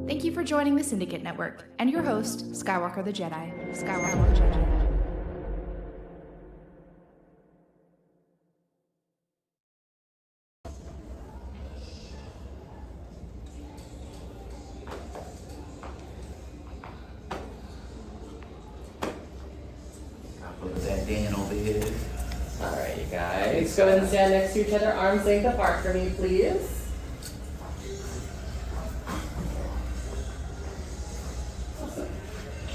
Thank you for joining the Syndicate Network and your host, Skywalker the Jedi. Skywalker the Jedi. Put that Dan over here. Alright, you guys. Go ahead and stand next to each other, arms length apart for me, please.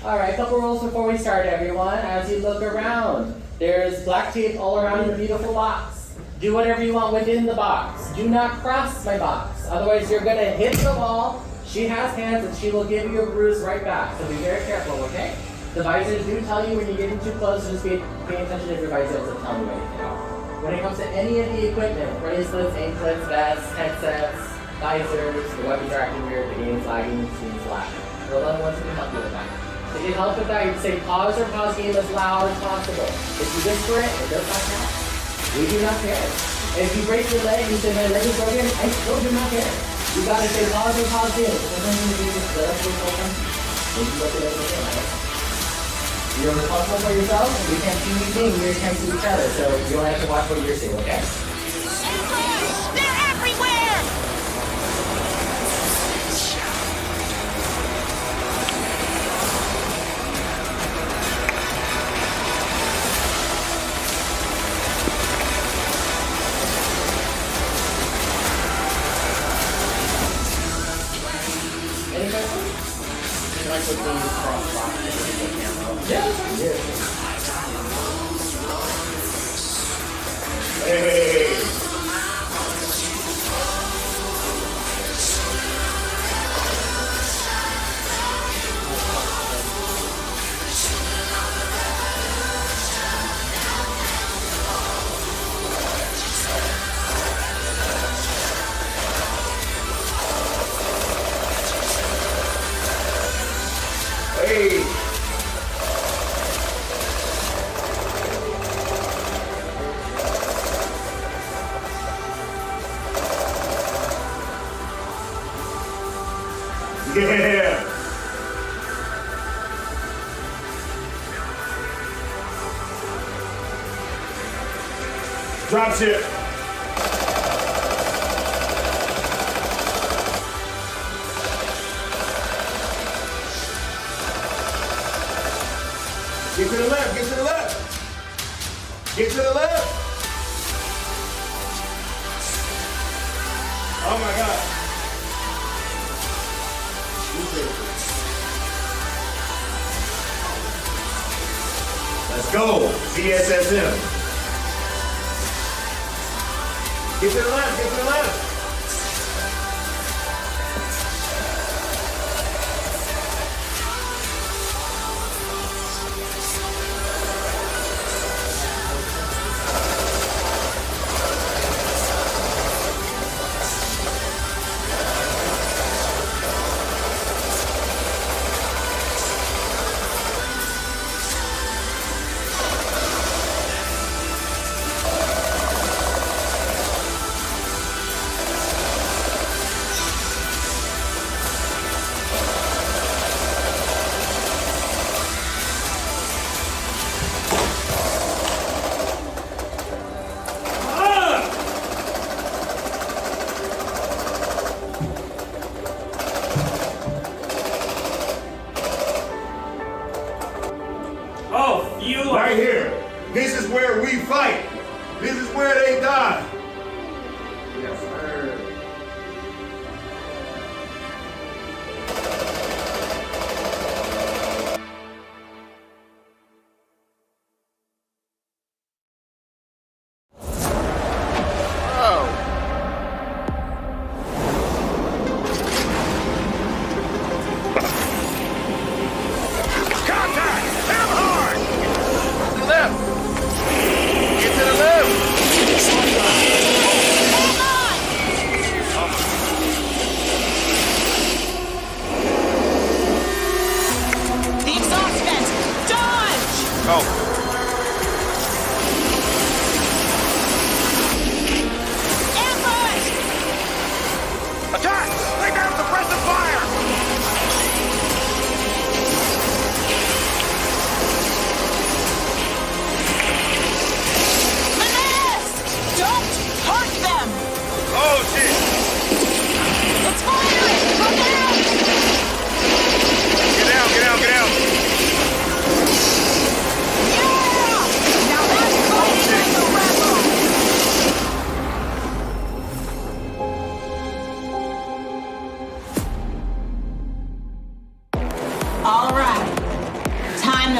Alright, couple rules before we start, everyone. As you look around, there's black tape all around the beautiful box. Do whatever you want within the box. Do not cross my box. Otherwise, you're going to hit the wall. She has hands, and she will give you a bruise right back. So be very careful, okay? The visors do tell you when you're getting too close, so just pay attention if your visor doesn't tell you anything else. When it comes to any of the equipment, bracelets, anklets, vests, headsets, visors, the weapons are acting weird, the game's lagging, the game's lagging. We're the only ones who can help you with that. To get help with that, you'd say pause or pause game as loud as possible. If you whisper it, it does not count. We do not care. And if you break your leg and you say, my leg is broken, I still do not care. You gotta say pause or pause game. Sometimes you need to split up your whole country. Maybe you look at everything, right? You're responsible for yourself, and we can't see anything, we can't see each other, so you only have to watch what you're seeing, okay? They're everywhere! Any questions? Can I put these cross-boxes in the camera? Yeah, that's fine. Hey! Hey! Yeah. Drop ship. Get to the left, get to the left. Get to the left. Oh my God. Let's go. CSSM. Get to the left, get to the left. Right here. This is where we fight. This is where they die. Yes, sir.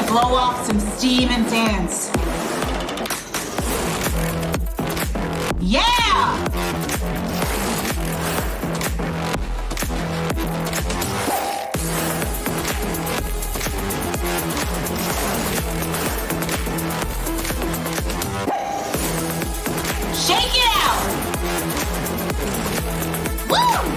blow off some steam and dance. Yeah! Shake it out! Woo!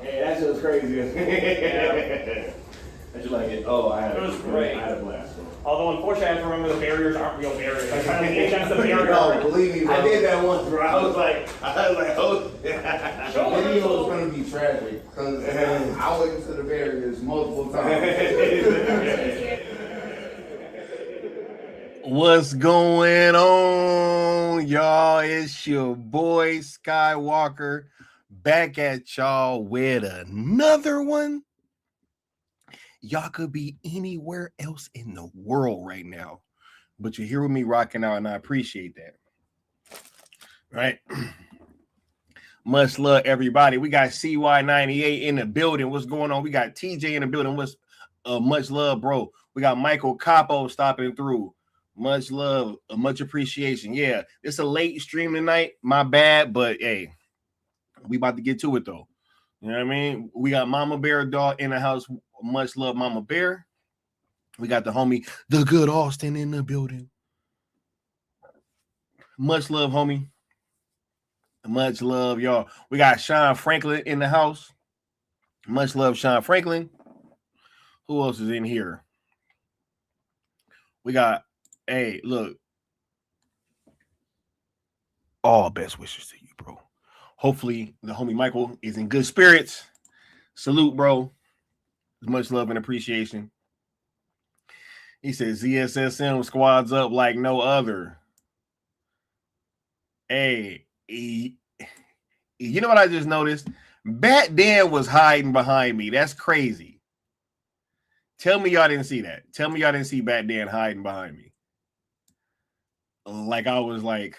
Hey, that shit was crazy. Yeah. How'd you like it? Oh, It was great. I had a blast. Although, unfortunately, I have to remember the barriers aren't real barriers. I kind of think that's the barrier. No, believe me, bro. I did that once, bro. I was like, oh. The video is going to be tragic because I went into the barriers multiple times. What's going on, y'all? It's your boy Skywalker back at y'all with another one. Y'all could be anywhere else in the world right now, but you're here with me rocking out, and I appreciate that. Right? Much love, everybody. We got CY98 in the building. What's going on? We got TJ in the building. What's much love, bro? We got Michael Capo stopping through. Much love, much appreciation. Yeah, it's a late stream tonight. My bad, but hey, we about to get to it though. You know what I mean? We got Mama Bear Dog in the house. Much love, Mama Bear. We got the homie, the good Austin in the building. Much love, homie. Much love, y'all. We got Sean Franklin in the house. Much love, Sean Franklin. Who else is in here? We got, hey, look. All best wishes to you, bro. Hopefully, the homie Michael is in good spirits. Salute, bro. Much love and appreciation. He says ZSSM squads up like no other. Hey, you know what I just noticed? Bat Dan was hiding behind me. That's crazy. Tell me y'all didn't see that. Tell me y'all didn't see Bat Dan hiding behind me. Like I was like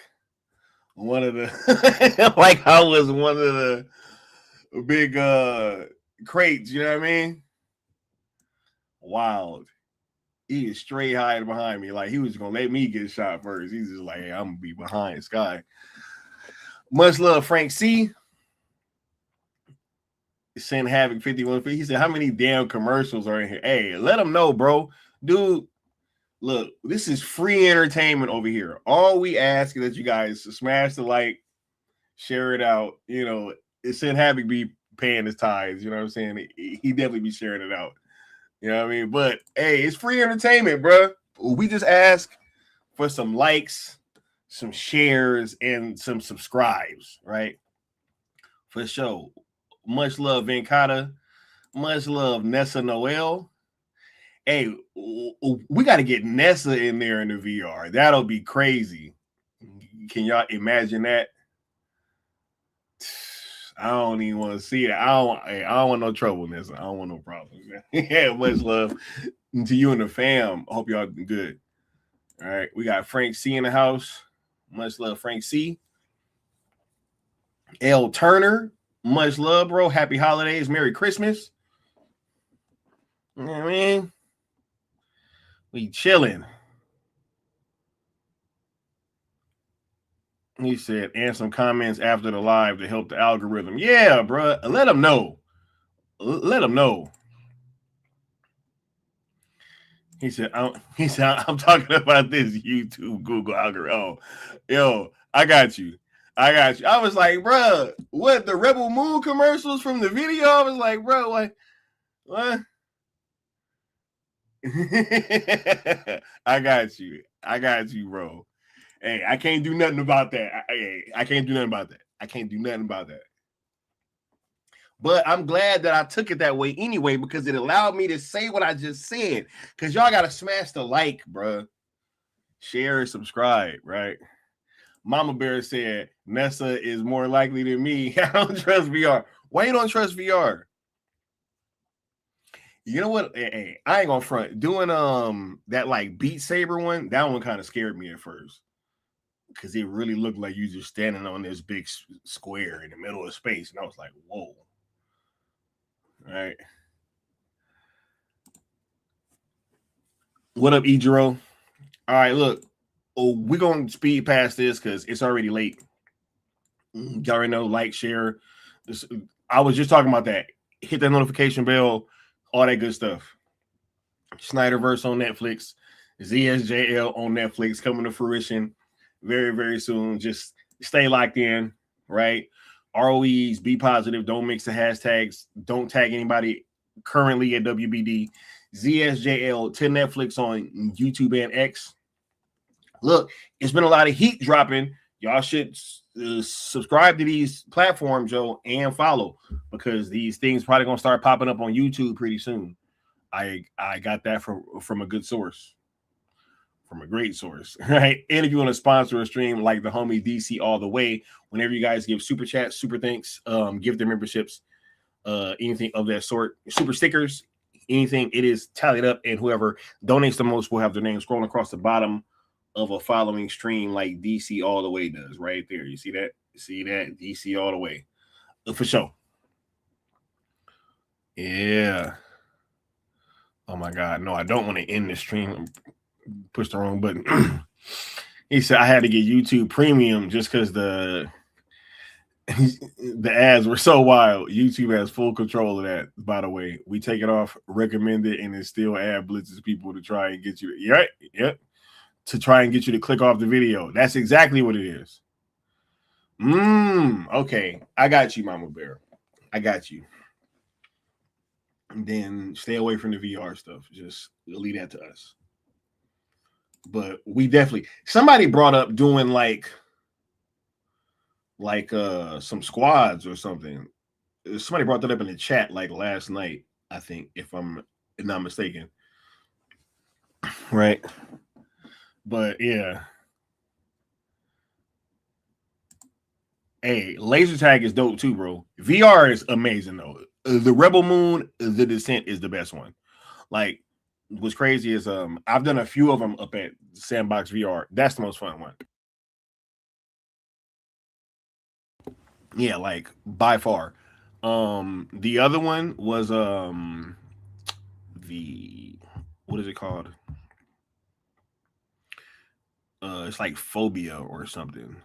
one of the like I was one of the big crates, you know what I mean? Wild. He is straight hiding behind me. Like he was gonna let me get shot first. He's just like, hey, I'm gonna be behind Sky. Much love, Frank C. Send Havoc 51. He said, how many damn commercials are in here? Hey, let them know, bro. Dude, look, this is free entertainment over here. All we ask is that you guys smash the like, share it out. You know, Send Havoc be paying his tithes. You know what I'm saying? He definitely be sharing it out. You know what I mean? But hey, it's free entertainment, bro. We just ask for some likes, some shares, and some subscribes, right? For sure. Much love, Venkata. Much love, Nessa Noel. Hey, we got to get Nessa in there in the VR. That'll be crazy. Can y'all imagine that? I don't even want to see it. I don't want no trouble, Nessa. I don't want no problems. Yeah, much love to you and the fam. Hope y'all good. All right, we got Frank C in the house. Much love, Frank C. L. Turner. Much love, bro. Happy holidays. Merry Christmas. You know what I mean? We chilling. He said, and some comments after the live to help the algorithm. Yeah, bro. Let them know. Let them know. He said, I'm talking about this YouTube, Google algorithm. Oh, yo, I got you. I was like, bro, what, the Rebel Moon commercials from the video? I was like, bro, what? I got you, bro. Hey, I can't do nothing about that. I can't do nothing about that. But I'm glad that I took it that way anyway, because it allowed me to say what I just said. Because y'all got to smash the like, bro. Share and subscribe, right? Mama Bear said, Nessa is more likely than me. I don't trust VR. Why you don't trust VR? You know what? Hey, I ain't gonna front. Doing that like Beat Saber one, that one kind of scared me at first. Because it really looked like you just standing on this big square in the middle of space. And I was like, whoa. All right. What up, Ejiro? All right, look. Oh, we're going to speed past this because it's already late. You already know, like, share. I was just talking about that. Hit that notification bell, all that good stuff. Snyderverse on Netflix. ZSJL on Netflix coming to fruition very, very soon. Just stay locked in, right? ROEs, be positive. Don't mix the hashtags. Don't tag anybody currently at WBD. ZSJL to Netflix on YouTube and X. Look, it's been a lot of heat dropping. Y'all should subscribe to these platforms, Joe, and follow, because these things probably going to start popping up on YouTube pretty soon. I got that from a good source. From a great source, right? And if you want to sponsor a stream like the homie DC all the way, whenever you guys give super chats, super thanks, give their memberships, anything of that sort, super stickers, anything, it is tallied up, and whoever donates the most will have their name scrolling across the bottom of a following stream like DC all the way does right there. You see that? See that? DC all the way. For sure. Yeah. Oh my God. No, I don't want to end the stream. Push the wrong button. He said I had to get YouTube Premium just because the ads were so wild. YouTube has full control of that, by the way. We take it off, recommend it, and it still ad blitzes people to try and get you. Right? Yep. To try and get you to click off the video. That's exactly what it is. Okay. I got you, Mama Bear. I got you. then stay away from the VR stuff. Just leave that to us. But we definitely, somebody brought up doing like some squads or something. Somebody brought that up in the chat like last night, I think, if I'm not mistaken. Right. But yeah. Hey, laser tag is dope too, bro. VR is amazing though. The Rebel Moon, the Descent is the best one. Like, what's crazy is I've done a few of them up at Sandbox VR. That's the most fun one. Yeah, like by far. The other one was the what is it called? It's like Phobia or something.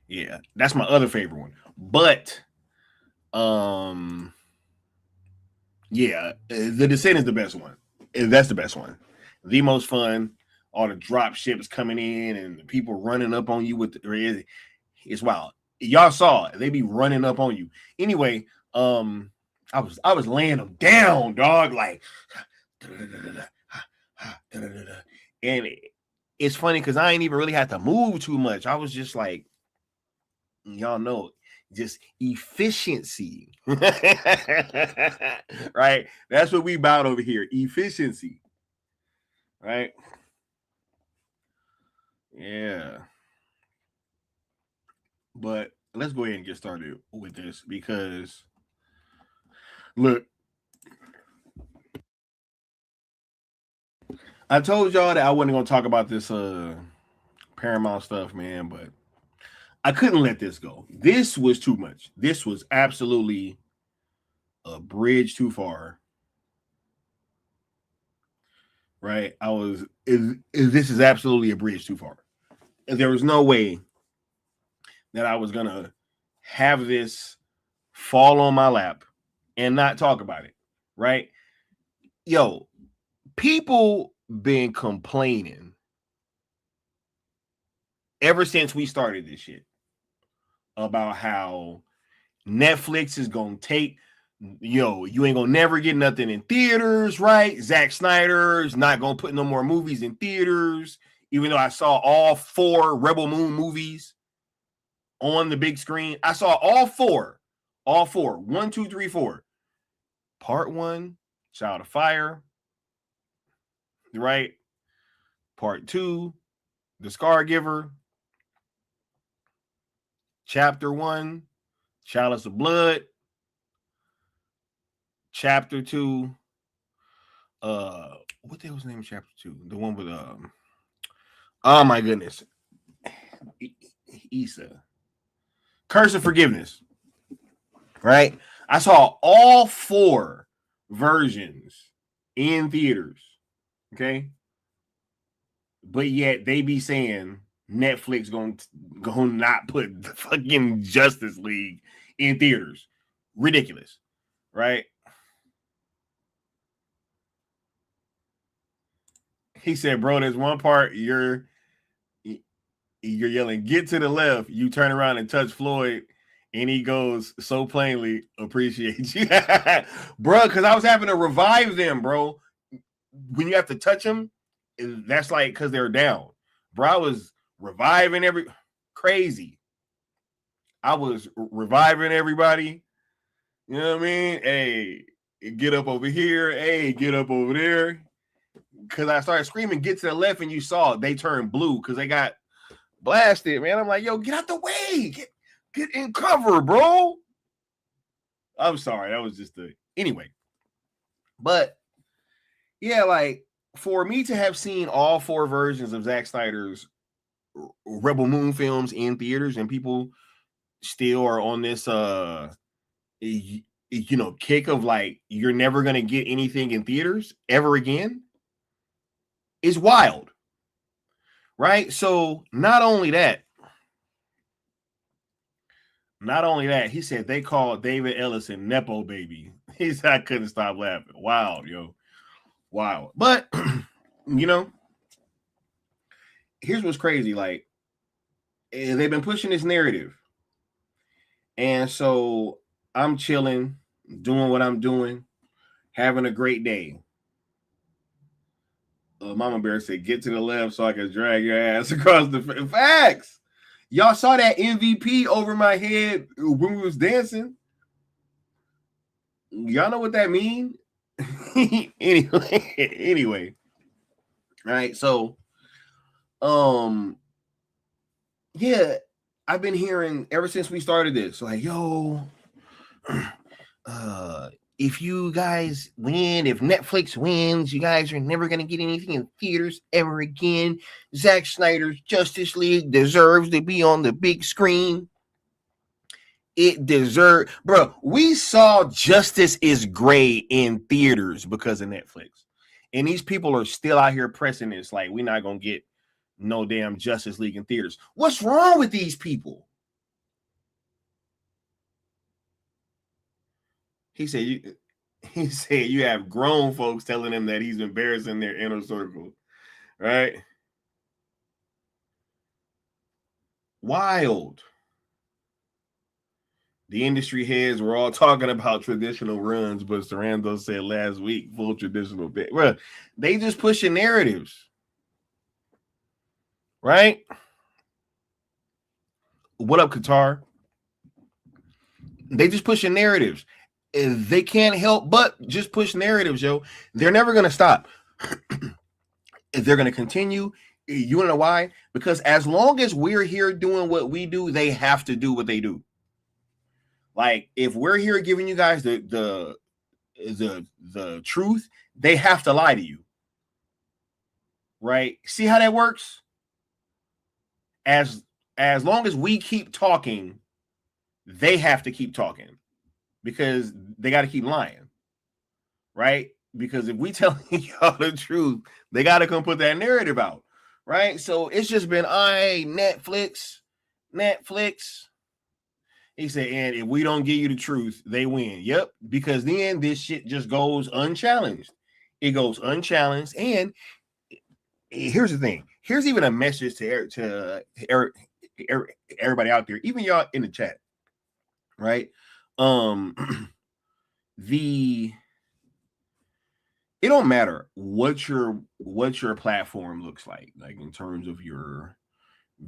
Yeah, that's my other favorite one. But yeah, the Descent is the best one. That's the best one. The most fun. All the drop ships coming in and the people running up on you with it's wild. Y'all saw it. They be running up on you. Anyway, I was laying them down, dog, like and it's funny because I ain't even really had to move too much. I was just like, y'all know, just efficiency. Right? That's what we about over here. Efficiency. Right? Yeah. But let's go ahead and get started with this because look, I told y'all that I wasn't going to talk about this Paramount stuff, man, but I couldn't let this go. This was too much. This was absolutely a bridge too far. Right? This is absolutely a bridge too far. There was no way that I was going to have this fall on my lap and not talk about it. Right? Yo, people been complaining ever since we started this shit about how Netflix is gonna take, you ain't gonna never get nothing in theaters, right? Zack Snyder's not gonna put no more movies in theaters, even though I saw all 4 Rebel Moon movies on the big screen. I saw all four. 1, 2, 3, 4. Part 1, Child of Fire. Right? Part 2, The Scar Giver. Chapter 1, Chalice of Blood. Chapter 2, what the hell was the name of chapter 2? The one with oh my goodness. Issa. Curse of Forgiveness. Right? I saw all 4 versions in theaters. Okay? But yet they be saying Netflix gonna not put the fucking Justice League in theaters. Ridiculous. Right? He said, bro, there's one part you're yelling, get to the left. You turn around and touch Floyd, and he goes so plainly, appreciate you. Bro, because I was having to revive them, bro. When you have to touch them, that's like because they're down. Bro, I was reviving crazy. I was reviving everybody. You know what I mean? Hey, get up over here. Hey, get up over there. Because I started screaming, get to the left, and you saw it. They turned blue because they got blasted, man. I'm like, yo, get out the way. Get in cover, bro. I'm sorry. That was just anyway. But, yeah, like, for me to have seen all 4 versions of Zack Snyder's Rebel Moon films in theaters, and people still are on this, kick of like, you're never going to get anything in theaters ever again, is wild. Right? So not only that, he said they called David Ellison Nepo baby. He said I couldn't stop laughing. Wow, yo. Wow. But here's what's crazy. Like, they've been pushing this narrative. And so I'm chilling, doing what I'm doing, having a great day. Mama Bear said, "Get to the left so I can drag your ass across the facts." Y'all saw that MVP over my head when we was dancing. Y'all know what that mean? anyway. All right, so yeah, I've been hearing ever since we started this, like, yo, if you guys win, if Netflix wins, you guys are never going to get anything in theaters ever again. Zack Snyder's Justice League deserves to be on the big screen. It deserves, bro. We saw Justice is Great in theaters because of Netflix. And these people are still out here pressing this, like, we're not going to get no damn Justice League in theaters. What's wrong with these people? He said you have grown folks telling him that he's embarrassing their inner circle, right? Wild. The industry heads were all talking about traditional runs, but Sarando said last week, full traditional bit. Well, they just pushing narratives, right? What up, Qatar? They just pushing narratives. They can't help but just push narratives, yo. They're never going to stop. They're going to continue. You want to know why? Because as long as we're here doing what we do, they have to do what they do. Like, if we're here giving you guys the truth, they have to lie to you. Right? See how that works? As long as we keep talking, they have to keep talking. Because they got to keep lying, right? Because if we telling y'all the truth, they got to come put that narrative out, right? So it's just been, Netflix. He said, and if we don't give you the truth, they win. Yep, because then this shit just goes unchallenged. It goes unchallenged. And here's the thing. Here's even a message to everybody out there, even y'all in the chat, right? It don't matter what your platform looks like in terms of your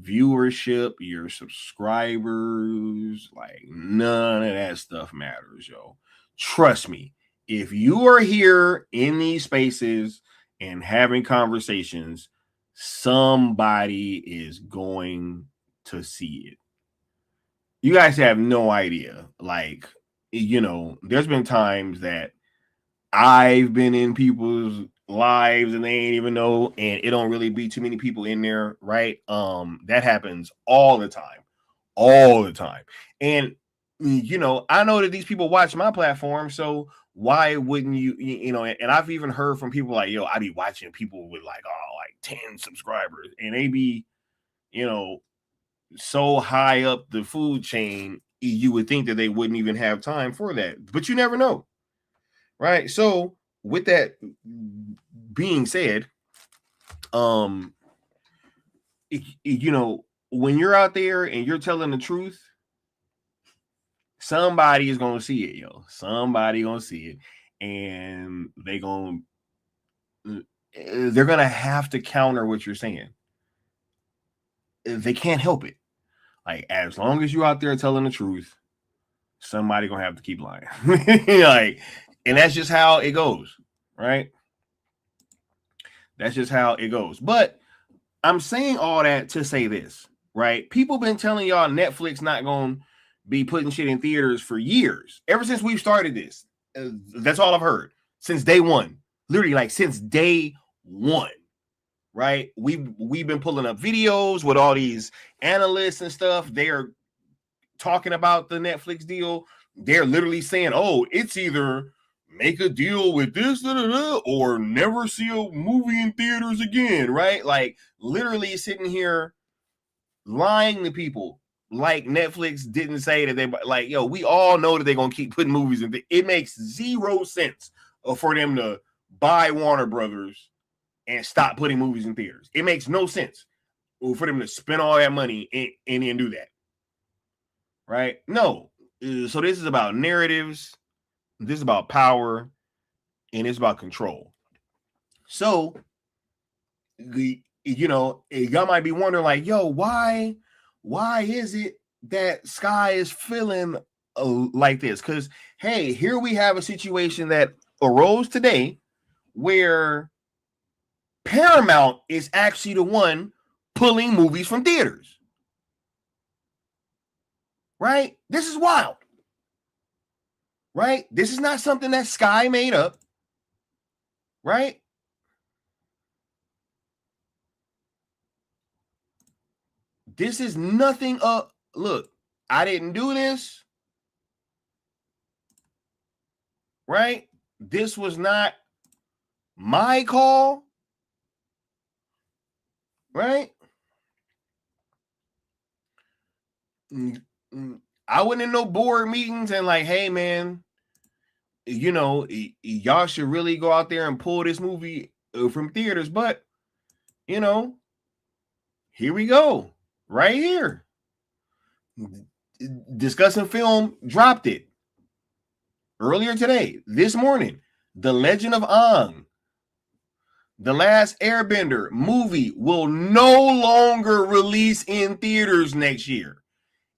viewership, your subscribers, like none of that stuff matters, yo. Trust me, if you are here in these spaces and having conversations, somebody is going to see it. You guys have no idea. Like, there's been times that I've been in people's lives and they ain't even know, and it don't really be too many people in there, right? That happens all the time. And I know that these people watch my platform, so why wouldn't you? And I've even heard from people like, yo, I be watching people with like 10 subscribers, and they be, so high up the food chain, you would think that they wouldn't even have time for that, but you never know, right? So with that being said, when you're out there and you're telling the truth, somebody is gonna see it, yo. Somebody gonna see it, and they're gonna have to counter what you're saying. They can't help it. Like, as long as you're out there telling the truth, somebody gonna have to keep lying. And that's just how it goes, right? That's just how it goes. But I'm saying all that to say this, right? People been telling y'all Netflix not gonna be putting shit in theaters for years. Ever since we've started this. That's all I've heard. Since day one. Literally, since day one. Right? We've been pulling up videos with all these analysts and stuff. They're talking about the Netflix deal. They're literally saying, oh, it's either make a deal with this or never see a movie in theaters again, right? Like, literally sitting here lying to people. Like, Netflix didn't say that they, like, yo, we all know that they're going to keep putting movies in. It makes zero sense for them to buy Warner Brothers and stop putting movies in theaters. It makes no sense for them to spend all that money and then do that. Right? No. So this is about narratives. This is about power and it's about control. So, y'all might be wondering, like, yo, why is it that Sky is feeling like this? Because, hey, here we have a situation that arose today where Paramount is actually the one pulling movies from theaters. Right? This is wild. Right? This is not something that Sky made up. Right? This is nothing. Look, I didn't do this. Right? This was not my call. Right? I went in no board meetings and like, hey, man, y'all should really go out there and pull this movie from theaters. But, here we go. Right here. Discussing Film dropped it earlier today, this morning. The Legend of Aang, The Last Airbender movie will no longer release in theaters next year.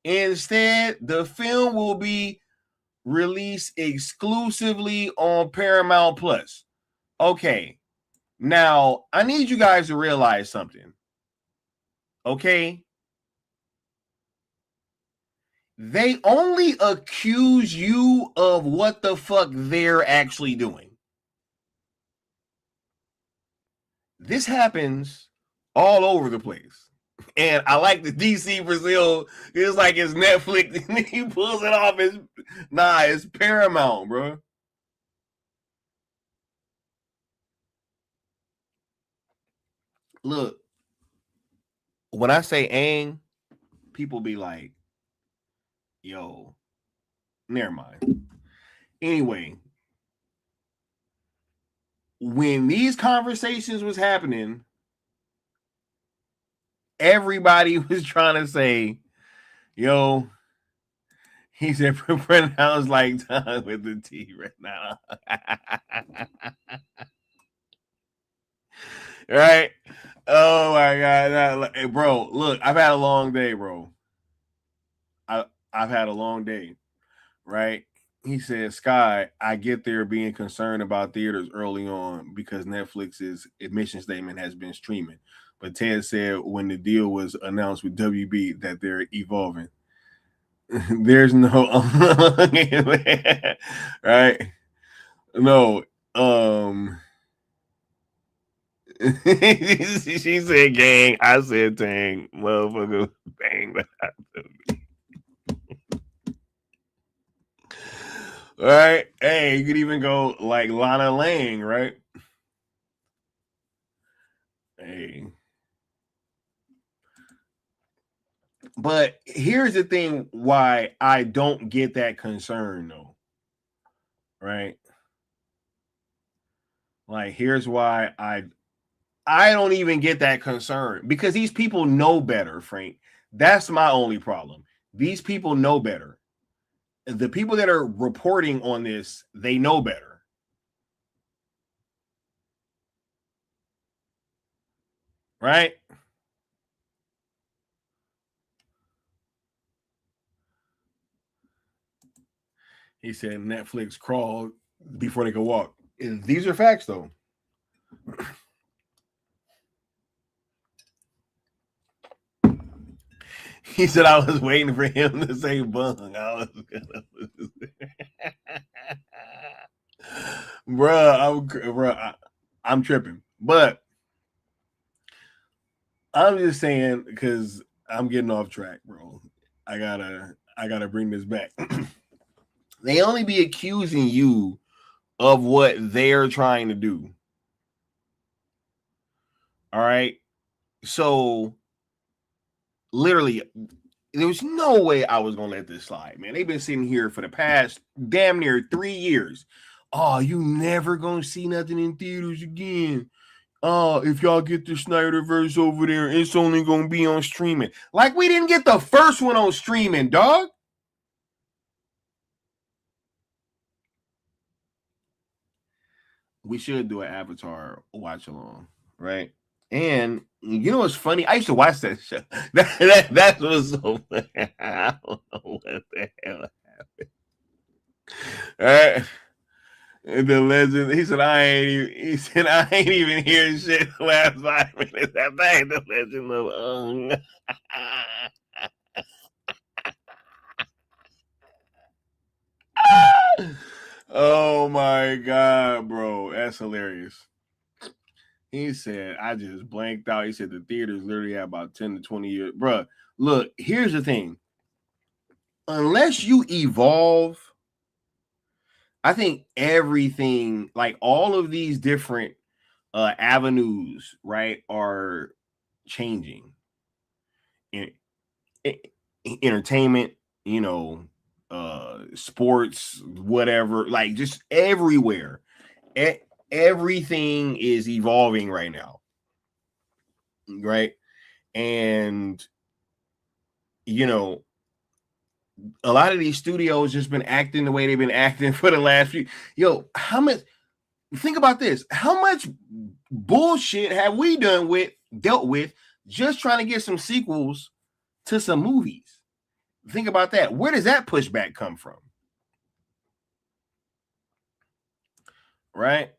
Instead, the film will be released exclusively on Paramount Plus. Okay, now I need you guys to realize something. Okay? They only accuse you of what the fuck they're actually doing. This happens all over the place. And I like the DC Brazil. It's like it's Netflix. And he pulls it off. It's Paramount, bro. Look, when I say Aang, people be like, yo, never mind. Anyway, when these conversations was happening, everybody was trying to say, yo, he said, pronounce like time with the T right now. Right? Oh my God. Hey, bro, look, I've had a long day, bro. I've had a long day, right? He said, Sky, I get there being concerned about theaters early on because Netflix's admission statement has been streaming. But Ted said when the deal was announced with WB that they're evolving. There's no right? No. She said gang. I said tang. Motherfucker bang. All right. Hey, you could even go like Lana Lang, right? Hey. But here's the thing why I don't get that concern, though. Right? Like, here's why I don't even get that concern. Because these people know better, Frank. That's my only problem. These people know better. The people that are reporting on this, they know better. Right? He said Netflix crawled before they could walk. These are facts, though. He said I was waiting for him to say bung. I'm tripping. But I'm just saying because I'm getting off track, bro. I gotta bring this back. They only be accusing you of what they're trying to do. All right. So literally, there was no way I was gonna let this slide, man. They've been sitting here for the past damn near 3 years. Oh, you never gonna see nothing in theaters again. Oh, if y'all get the Snyderverse over there, it's only gonna be on streaming. Like we didn't get the first one on streaming, dog. we should do an Avatar watch along, right? And you know what's funny? I used to watch that show. That was so funny. I don't know what the hell happened. All right. The legend. He said, I ain't even hearing shit the last 5 minutes. That thing, the legend of Oh my god, bro. That's hilarious. He said, I just blanked out. He said the theaters literally have about 10 to 20 years. Bruh, look, here's the thing. Unless you evolve, I think everything, like all of these different avenues, right, are changing. Entertainment, you know, sports, whatever, like just everywhere. Everything is evolving right now, right? And you know, a lot of these studios just been acting the way they've been acting for the last few. How much? Think about this. How much bullshit have we dealt with just trying to get some sequels to some movies? Think about that. Where does that pushback come from? Right?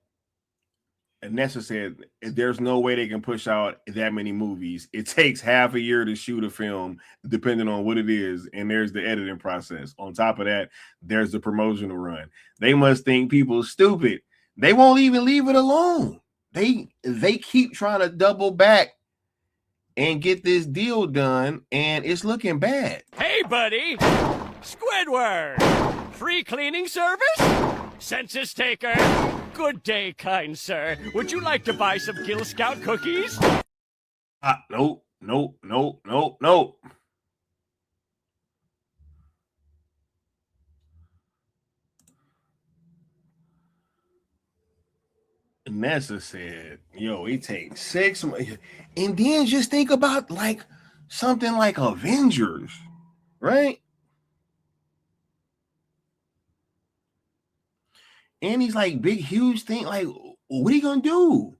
And Nessa said, there's no way they can push out that many movies. It takes half a year to shoot a film, depending on what it is. And there's the editing process. On top of that, there's the promotional run. They must think people are stupid. They won't even leave it alone. They keep trying to double back and get this deal done, and it's looking bad. Hey, buddy! Squidward! Free cleaning service? Census taker? Good day, kind sir. Would you like to buy some Gill Scout cookies? Nope. Nessa said, it takes 6 months. And then just think about like something like Avengers, right? And he's like big, huge thing. Like, what are you gonna do?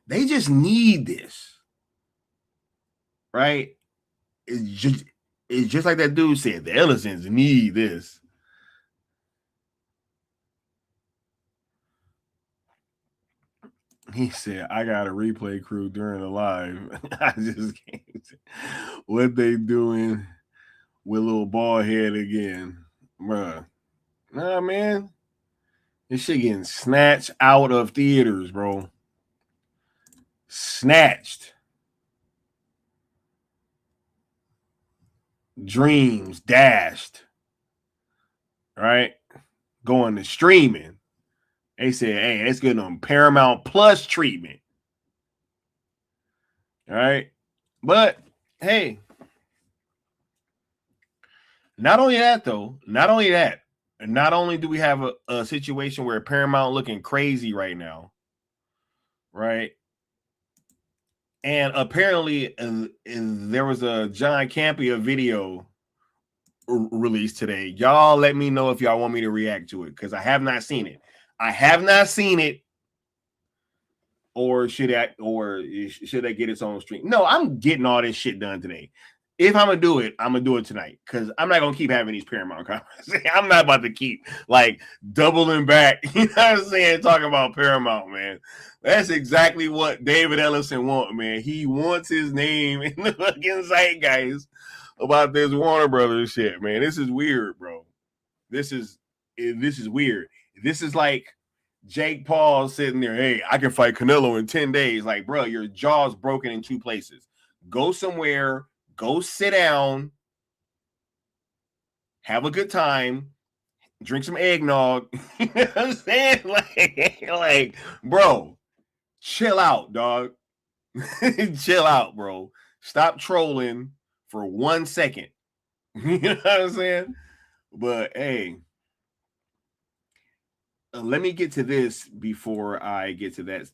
They just need this, right? It's just like that dude said. The Ellisons need this. He said, I got a replay crew during the live. I just can't. What they doing with little bald head again? Bruh. Nah, man. This shit getting snatched out of theaters, bro. Snatched. Dreams dashed. Right? Going to streaming. They said, hey, let's get them Paramount Plus treatment. All right. But hey, not only that, not only do we have a situation where Paramount looking crazy right now, right? And apparently there was a John Campea video released today. Y'all let me know if y'all want me to react to it, because I have not seen it. Or should I get its own stream? No, I'm getting all this shit done today. If I'm gonna do it, I'm gonna do it tonight, because I'm not gonna keep having these Paramount conversations. I'm not about to keep like doubling back. You know what I'm saying? Talking about Paramount, man. That's exactly what David Ellison wants, man. He wants his name in the fucking zeitgeist about this Warner Brothers shit, man. This is weird, bro. This is weird. This is like Jake Paul sitting there, hey, I can fight Canelo in 10 days. Like, bro, your jaw's broken in 2 places. Go somewhere, go sit down, have a good time, drink some eggnog. You know what I'm saying? Like, bro, chill out, dog. Chill out, bro. Stop trolling for 1 second. You know what I'm saying? But hey, let me get to this before I get to that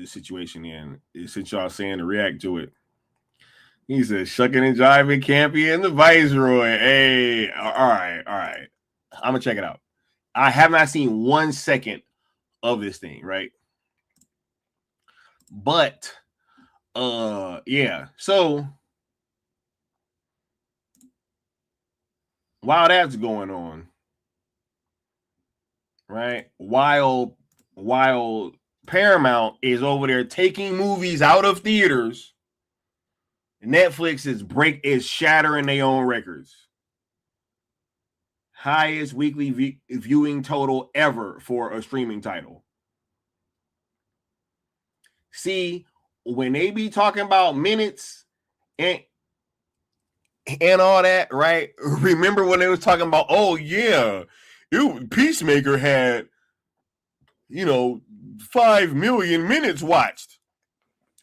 situation. In since y'all saying to react to it, He said, shucking and jiving, Campy and the Viceroy. Hey, all right. I'm going to check it out. I have not seen 1 second of this thing, right? But, yeah. So, while that's going on, right? While Paramount is over there taking movies out of theaters, Netflix is shattering their own records. Highest weekly viewing total ever for a streaming title. See, when they be talking about minutes and all that, right? Remember when they was talking about, oh yeah, Peacemaker had, 5 million minutes watched.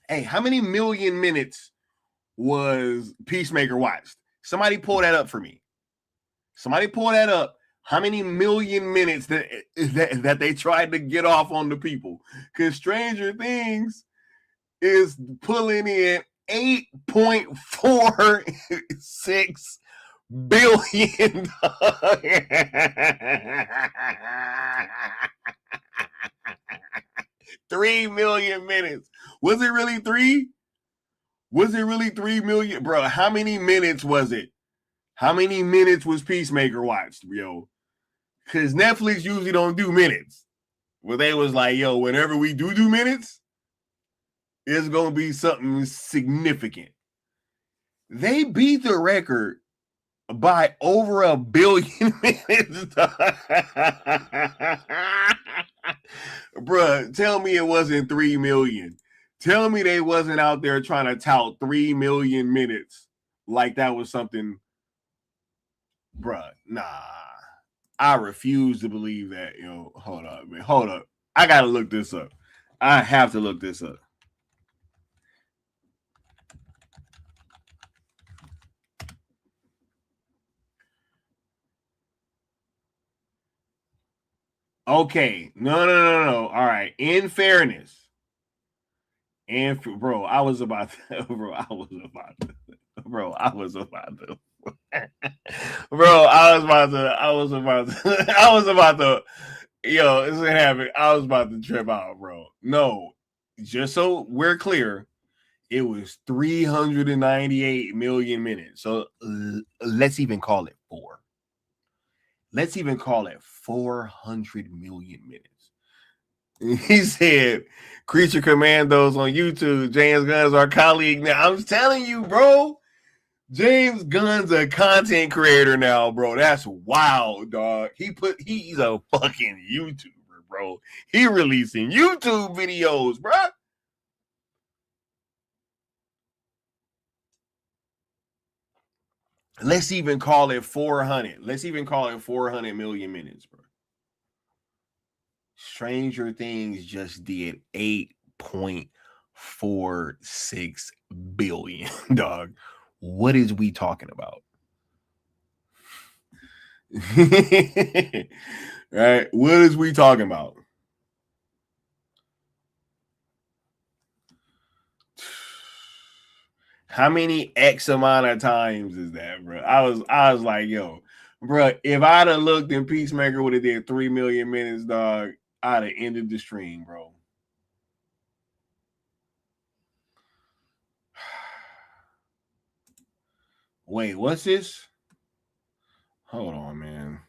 Hey, how many million minutes was Peacemaker watched? Somebody pull that up for me. Somebody pull that up. How many million minutes that they tried to get off on the people? Because Stranger Things is pulling in 8.46 billion. 3 million minutes. Was it really 3? Was it really 3 million? Bro, how many minutes was it? How many minutes was Peacemaker watched, yo? Because Netflix usually don't do minutes. Well, they was like, yo, whenever we do minutes, it's going to be something significant. They beat the record by over 1 billion minutes. Bruh, tell me it wasn't 3 million. Tell me they wasn't out there trying to tout 3 million minutes like that was something. Bruh, nah. I refuse to believe that. Yo, hold up, man. Hold up. I got to look this up. I have to look this up. Okay. No. All right. In fairness. And bro, I was about to. Bro, I was about to. Yo, this is happening. I was about to trip out, bro. No, just so we're clear, it was 398 million minutes. So let's even call it 4. Let's even call it 400 million minutes. He said, Creature Commandos on YouTube. James Gunn's our colleague now. I'm telling you, bro. James Gunn's a content creator now, bro. That's wild, dog. He's a fucking YouTuber, bro. He releasing YouTube videos, bro. Let's even call it 400. Let's even call it 400 million minutes, bro. Stranger Things just did 8.46 billion, dog. What is we talking about? Right? What is we talking about? How many X amount of times is that, bro? I was like, yo, bro, if I'd have looked and Peacemaker would have did 3 million minutes, dog, I'd have ended the stream, bro. Wait, what's this? Hold on, man.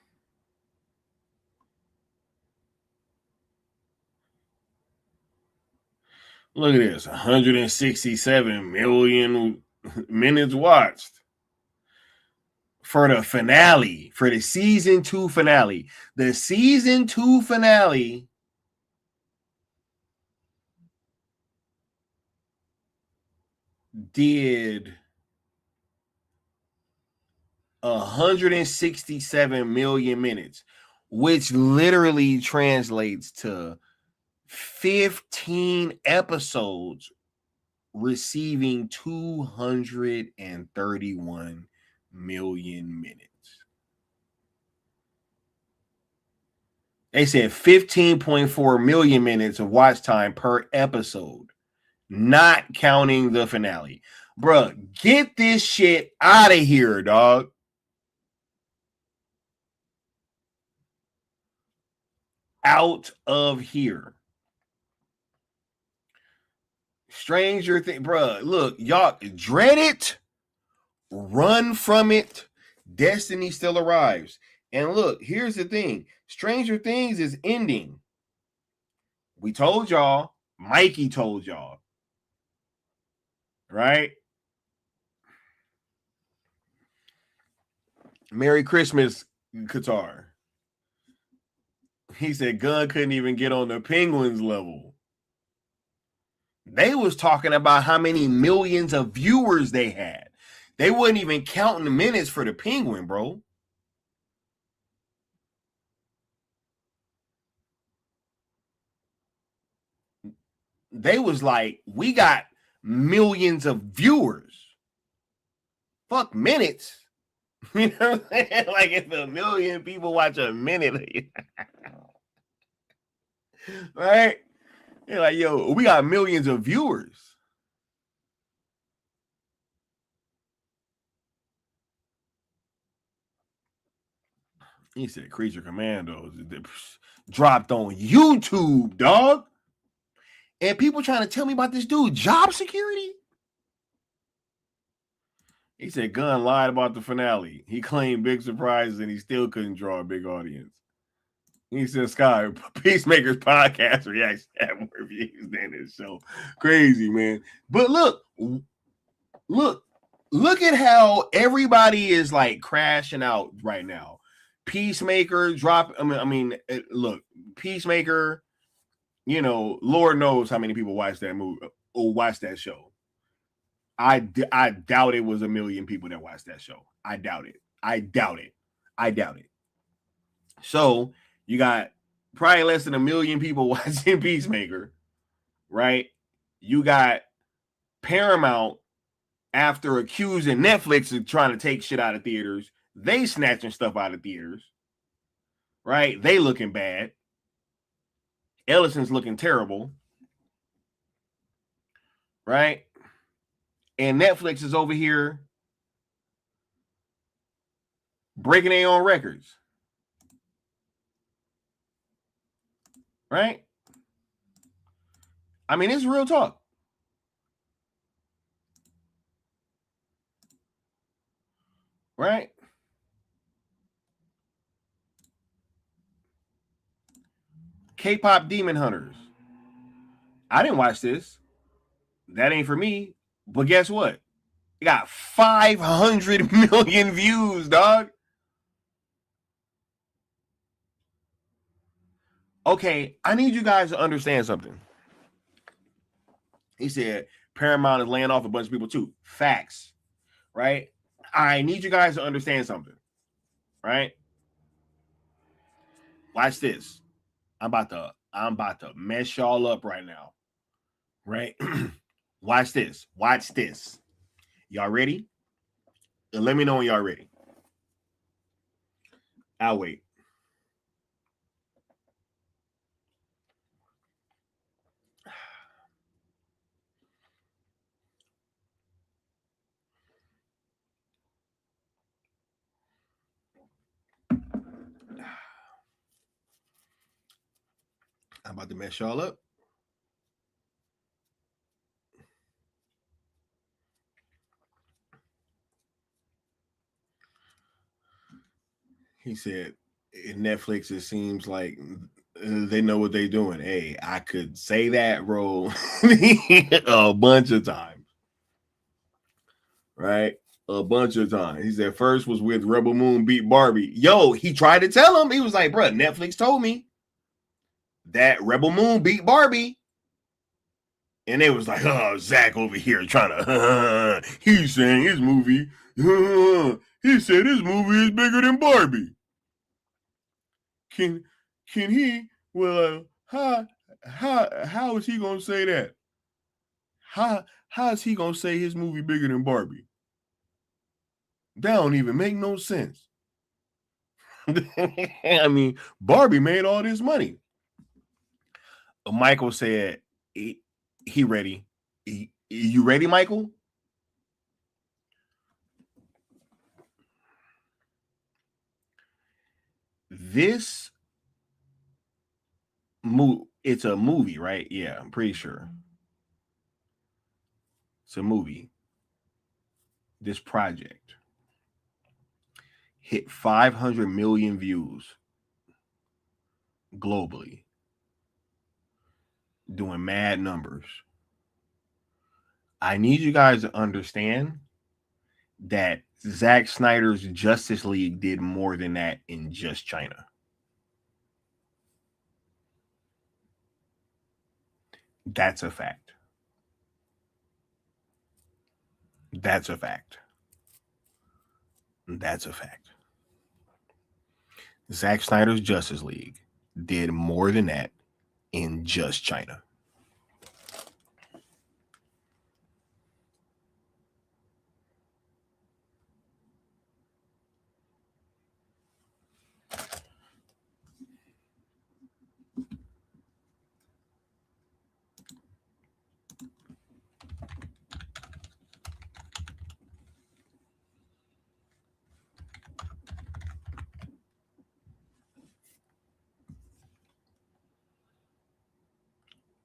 Look at this. 167 million minutes watched. For the finale, for the season 2 finale. The season 2 finale did 167 million minutes, which literally translates to 15 episodes receiving 231 million minutes. They said 15.4 million minutes of watch time per episode, not counting the finale. Bruh, get this shit out of here, dog. Out of here. Stranger Things, bruh. Look, y'all dread it, run from it. Destiny still arrives. And look, here's the thing: Stranger Things is ending. We told y'all, Mikey told y'all, right? Merry Christmas, Qatar. He said Gunn couldn't even get on the Penguins level. They was talking about how many millions of viewers they had. They wasn't even counting the minutes for the Penguin, bro. They was like, we got millions of viewers. Fuck minutes. You know what I'm saying? Like, if a million people watch a minute, right? They're like, yo, we got millions of viewers. He said Creature Commandos dropped on YouTube, dog. And people trying to tell me about this dude, job security. He said Gunn lied about the finale. He claimed big surprises and he still couldn't draw a big audience. He said Sky, Peacemaker's podcast reacts have more views than his show. Crazy, man. But look at how everybody is like crashing out right now. Peacemaker drop. Look, Peacemaker. You know, Lord knows how many people watch that movie or watch that show. I doubt it was 1 million people that watched that show. I doubt it. So you got probably less than 1 million people watching Peacemaker, right? You got Paramount, after accusing Netflix of trying to take shit out of theaters, they snatching stuff out of theaters, right? They looking bad. Ellison's looking terrible, right? And Netflix is over here breaking their own records, right? I mean, it's real talk. Right? K-pop Demon Hunters. I didn't watch this. That ain't for me. But guess what? It got 500 million views, dog. Okay, I need you guys to understand something. He said Paramount is laying off a bunch of people too. Facts, right? I need you guys to understand something, right? Watch this. I'm about to mess y'all up right now, right? Watch this. Y'all ready? Let me know when y'all ready. I'll wait. I'm about to mess y'all up. He said, in Netflix, it seems like they know what they're doing. Hey, I could say that, bro, a bunch of times. Right? A bunch of times. He said, first was with Rebel Moon beat Barbie. Yo, he tried to tell him. He was like, bro, Netflix told me that Rebel Moon beat Barbie. And it was like, oh, Zach over here trying to, he's saying his movie, he said his movie is bigger than Barbie. Can he, well, how is he going to say that? How is he going to say his movie bigger than Barbie? That don't even make no sense. I mean, Barbie made all this money. Michael said, he ready. You ready, Michael? this it's a movie, right? Yeah, I'm pretty sure. It's a movie. This project hit 500 million views globally, doing mad numbers. I need you guys to understand that Zack Snyder's Justice League did more than that in just China. That's a fact. That's a fact. That's a fact. Zack Snyder's Justice League did more than that in just China.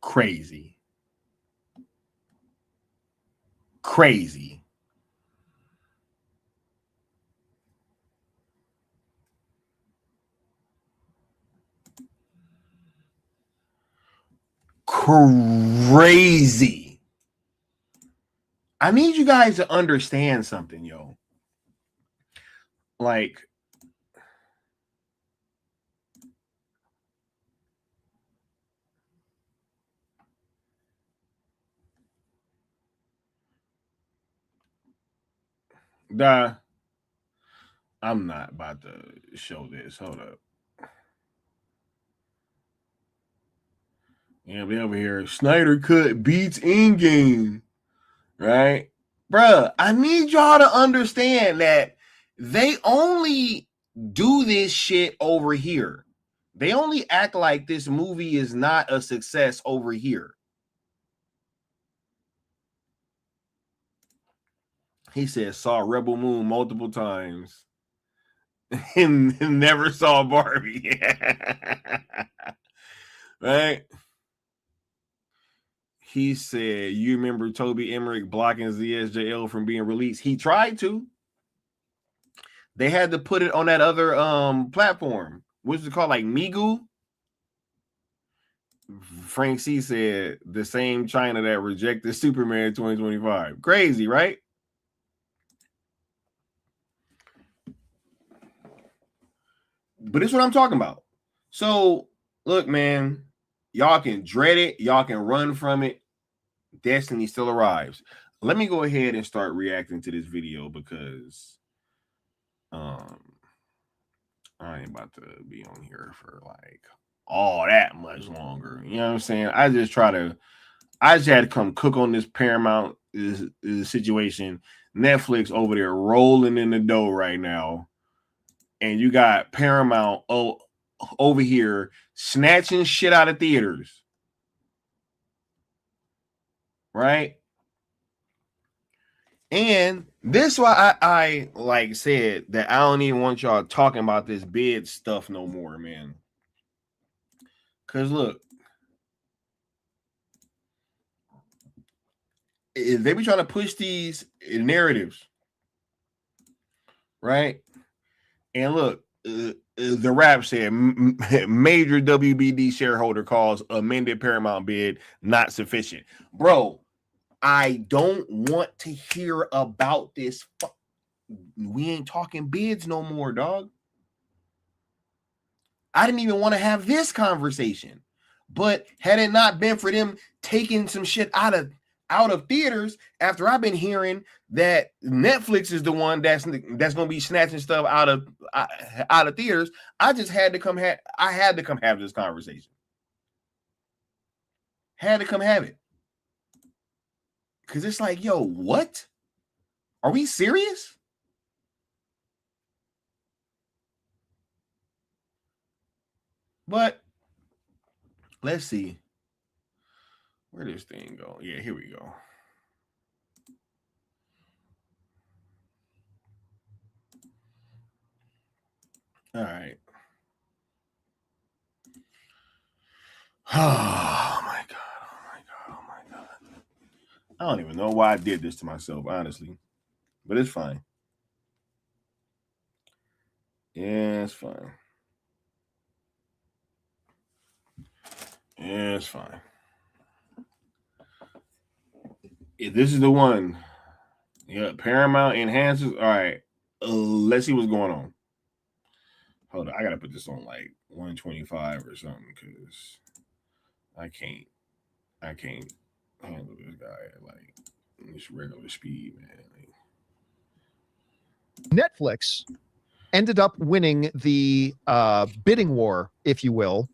Crazy. Crazy. Crazy. I need you guys to understand something, yo. Like, I'm not about to show this. Hold up. Yeah, we over here. Snyder Cut beats Endgame, right? Bruh, I need y'all to understand that they only do this shit over here. They only act like this movie is not a success over here. He said saw Rebel Moon multiple times and never saw Barbie. Right? He said, you remember Toby Emmerich blocking ZSJL from being released? He tried to. They had to put it on that other platform. What's it called? Like Migu? Frank C said the same China that rejected Superman 2025. Crazy, right? But it's what I'm talking about. So, look, man, y'all can dread it. Y'all can run from it. Destiny still arrives. Let me go ahead and start reacting to this video because I ain't about to be on here for like all that much longer. You know what I'm saying? I just had to come cook on this Paramount situation. Netflix over there rolling in the dough right now. And you got Paramount over here snatching shit out of theaters. Right? And this is why I like said that I don't even want y'all talking about this bid stuff no more, man. Because look, they be trying to push these narratives, right? And look, the rap said major WBD shareholder calls amended Paramount bid not sufficient. Bro, I don't want to hear about this. We ain't talking bids no more, dog. I didn't even want to have this conversation. But had it not been for them taking some shit out of theaters, after I've been hearing that Netflix is the one that's going to be snatching stuff out of theaters, I just had to come have this conversation. Had to come have it. Because it's like, yo, what? Are we serious? But let's see. Where this thing go? Yeah, here we go. All right. Oh my god! I don't even know why I did this to myself, honestly, but it's fine. Yeah, it's fine. Yeah, it's fine. If this is the one, yeah, Paramount enhances. All right, let's see what's going on. Hold on, I gotta put this on like 125 or something because I can't handle this guy at like this regular speed, man. Netflix ended up winning the bidding war, if you will,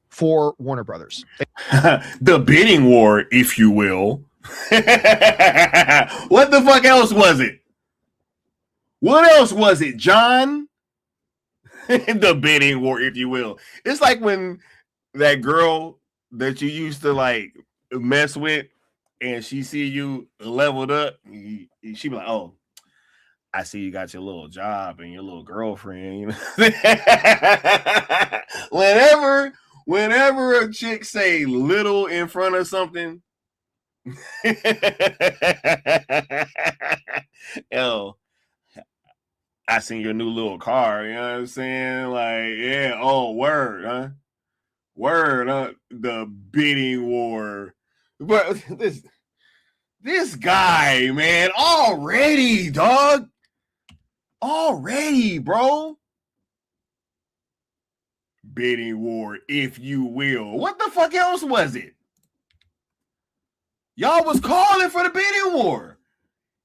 for Warner Brothers. The bidding war, if you will. What the fuck else was it? What else was it, John? The bidding war, if you will. It's like when that girl that you used to like mess with and she see you leveled up, she be like, oh, I see you got your little job and your little girlfriend. You know? whenever a chick say little in front of something, yo, I seen your new little car. You know what I'm saying? Like, yeah, oh, word, huh? Word, huh? The bidding war. But this guy, man, already, dog. Already, bro. Bidding war, if you will. What the fuck else was it? Y'all was calling for the bidding war.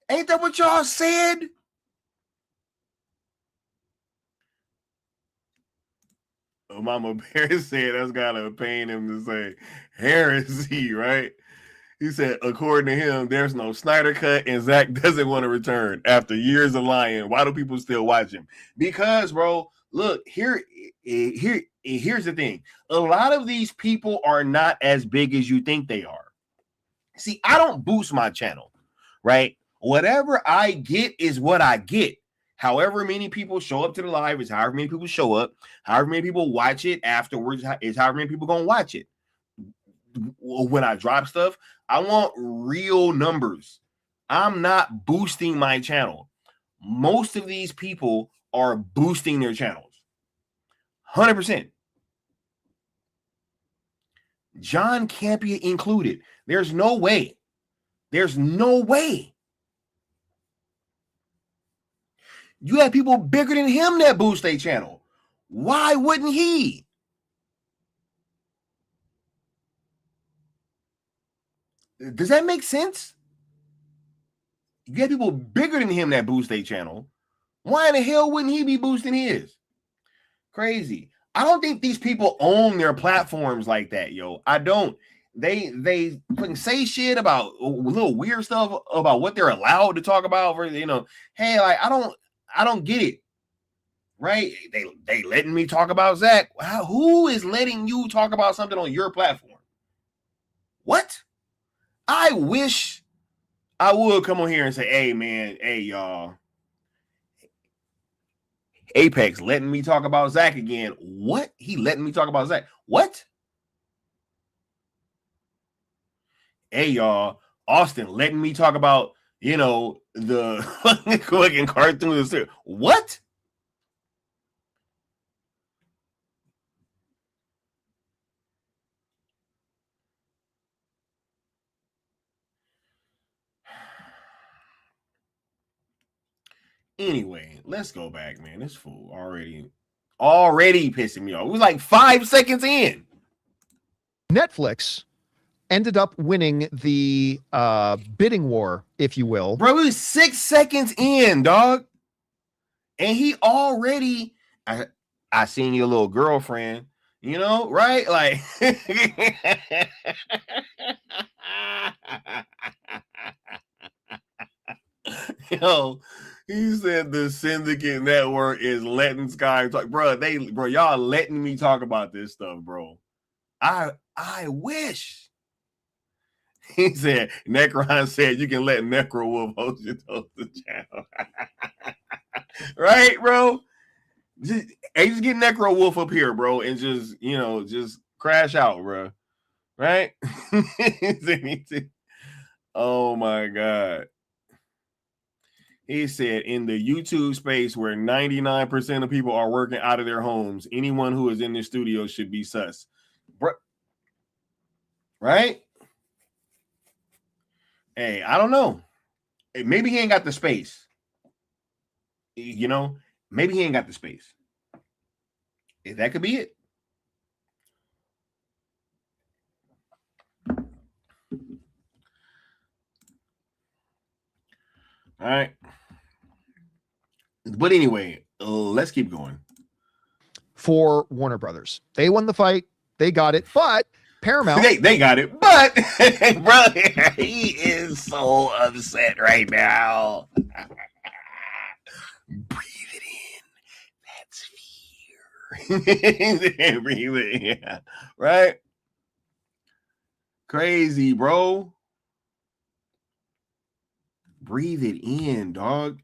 Ain't that what y'all said? Mama Bear said that's gotta pain him to say heresy, right? He said, according to him, there's no Snyder cut, and Zach doesn't want to return after years of lying. Why do people still watch him? Because, bro, look, here's the thing. A lot of these people are not as big as you think they are. See, I don't boost my channel, right? Whatever I get is what I get. However many people show up to the live is however many people show up. However many people watch it afterwards is however many people gonna watch it. When I drop stuff, I want real numbers. I'm not boosting my channel. Most of these people are boosting their channels. 100%. John can't be included. There's no way. There's no way. You have people bigger than him that boost their channel. Why wouldn't he? Does that make sense? You have people bigger than him that boost their channel. Why in the hell wouldn't he be boosting his? Crazy. I don't think these people own their platforms like that, yo. I don't. They say shit about little weird stuff about what they're allowed to talk about. For, you know, hey, like I don't get it. Right? They letting me talk about Zach. Who is letting you talk about something on your platform? What? I wish I would come on here and say, hey, man, hey, y'all. Apex letting me talk about Zach again. What? He letting me talk about Zach. What? Hey, y'all. Austin letting me talk about, you know, the fucking cartoon. What? Anyway, let's go back, man. This fool already pissing me off. It was like 5 seconds in. Netflix ended up winning the bidding war, if you will. Bro, it was 6 seconds in, dog. And he already, I seen your little girlfriend, you know, right? Like, yo, he said the syndicate network is letting Sky talk. Bro, y'all letting me talk about this stuff, bro. I wish. He said, Necron said you can let Necro Wolf host the channel. Right, bro? Just get Necro Wolf up here, bro, and just, you know, just crash out, bro. right? Oh my God. He said in the YouTube space where 99% of people are working out of their homes, anyone who is in the studio should be sus. Right? Hey, I don't know. Maybe he ain't got the space. You know, maybe he ain't got the space. That could be it. All right. But anyway, let's keep going. For Warner Brothers, they won the fight. They got it. But Paramount. They got it. But, brother, he is so upset right now. Breathe it in. That's fear. Breathe it in. Yeah. Right? Crazy, bro. Breathe it in, dog.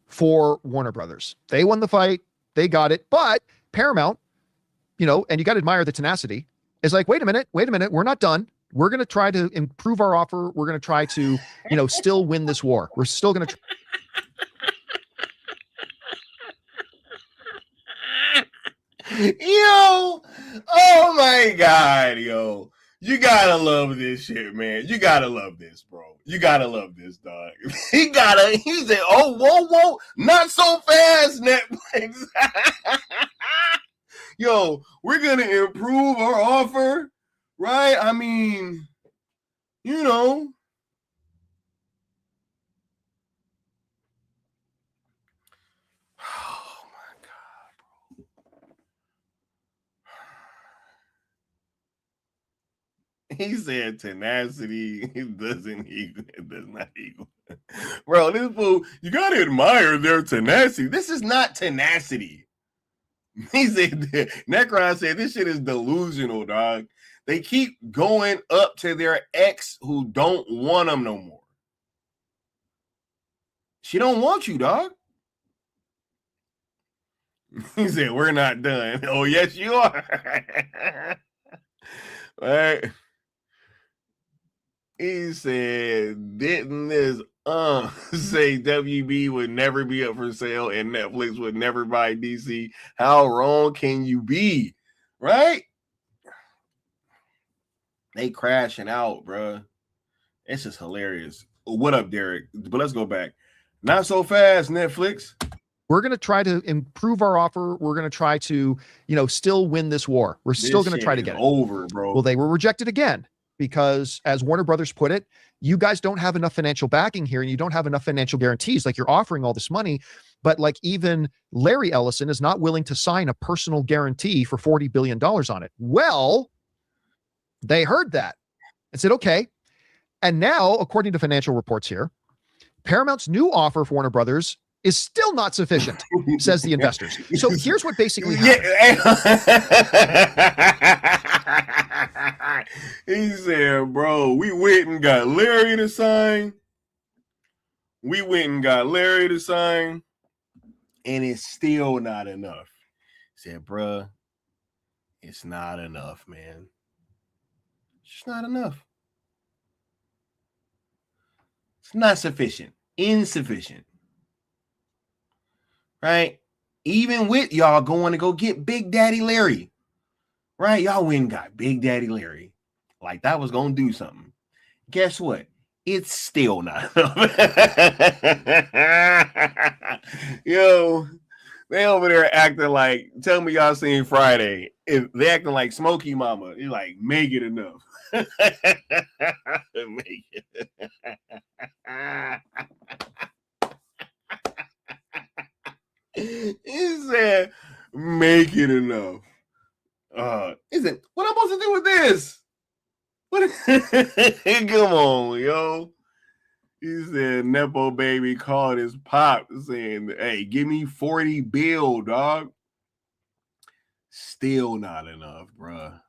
For Warner Brothers, they won the fight. They got it. But Paramount, you know, and you got to admire the tenacity, is like, wait a minute. We're not done. We're going to try to improve our offer. We're going to try to, you know, still win this war. We're still going to. Yo, oh my God, yo. You gotta love this shit, man. You gotta love this, bro. You gotta love this, dog. He said, oh, whoa, not so fast, Netflix. Yo, we're gonna improve our offer, right? I mean, you know. Oh my God, bro. He said tenacity does not equal. Bro, this fool, you gotta admire their tenacity. This is not tenacity. He said, Necron said, this shit is delusional, dog. They keep going up to their ex who don't want them no more. She don't want you, dog. He said, we're not done. Oh, yes, you are. Right? He said, didn't this say WB would never be up for sale and Netflix would never buy DC? How wrong can you be? Right? They crashing out, bro. It's just hilarious. What up, Derek? But let's go back. Not so fast, Netflix. We're going to try to improve our offer. We're going to try to, you know, still win this war. We're still going to try to get it over, bro. Well, they were rejected again because, as Warner Brothers put it, you guys don't have enough financial backing here and you don't have enough financial guarantees. Like, you're offering all this money, but like even Larry Ellison is not willing to sign a personal guarantee for $40 billion on it. Well, they heard that and said, okay. And now, according to financial reports here, Paramount's new offer for Warner Brothers is still not sufficient, says the investors. So here's what basically happened. He said, bro, we went and got Larry to sign. And it's still not enough. He said, bro, it's not enough, man. It's just not enough. It's not sufficient. Insufficient. Right? Even with y'all going to go get Big Daddy Larry. Right? Y'all went and got Big Daddy Larry. Like that was going to do something. Guess what? It's still not enough. Yo, they over there acting like, tell me y'all seen Friday. If they acting like Smokey Mama. You're like, make it enough. Make it. He said, make it enough. Isn't what I'm supposed to do with this? What? Come on, yo. He said, Nepo baby called his pop saying, hey, give me 40 bill, dog. Still not enough, bruh.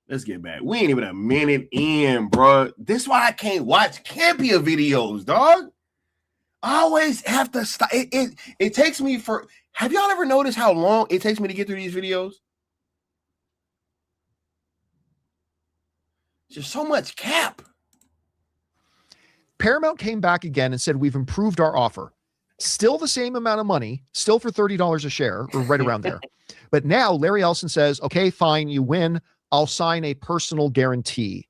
Let's get back. We ain't even a minute in, bruh. This is why I can't watch Campia videos, dog. I always have to stop. It takes me for. Have y'all ever noticed how long it takes me to get through these videos? Just so much cap. Paramount came back again and said, we've improved our offer. Still the same amount of money, still for $30 a share, or right around there. But now Larry Ellison says, okay, fine, you win. I'll sign a personal guarantee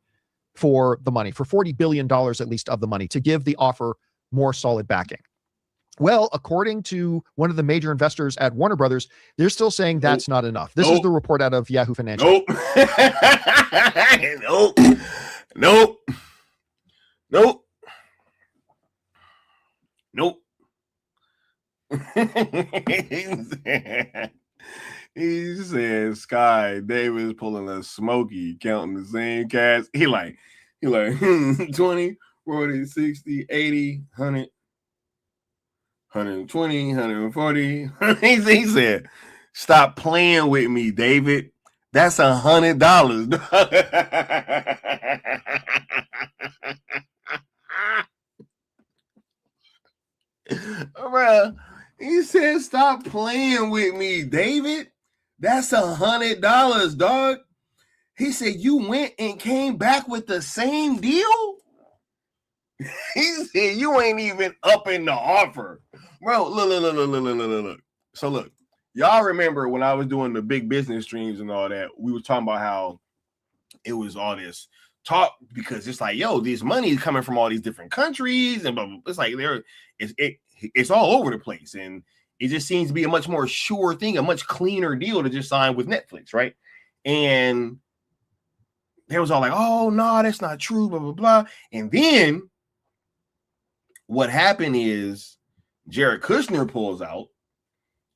for the money, for $40 billion at least of the money, to give the offer more solid backing. Well, according to one of the major investors at Warner Brothers, they're still saying that's not enough. This is the report out of Yahoo Financial. Nope. He said Sky Davis pulling a Smokey, counting the same cash. He like 20, 40, 60, 80, 100, 120, 140. He said, stop playing with me, David. That's $100. Bruh, he said, stop playing with me, David. That's $100, dog. He said, you went and came back with the same deal? He said, you ain't even up in the offer. Bro, look. So look, y'all remember when I was doing the big business streams and all that, we were talking about how it was all this talk because it's like, yo, this money is coming from all these different countries and blah, blah, blah. It's like it's all over the place, and it just seems to be a much more sure thing, a much cleaner deal to just sign with Netflix, right? And they was all like, oh no, that's not true, blah blah blah. And then what happened is Jared Kushner pulls out,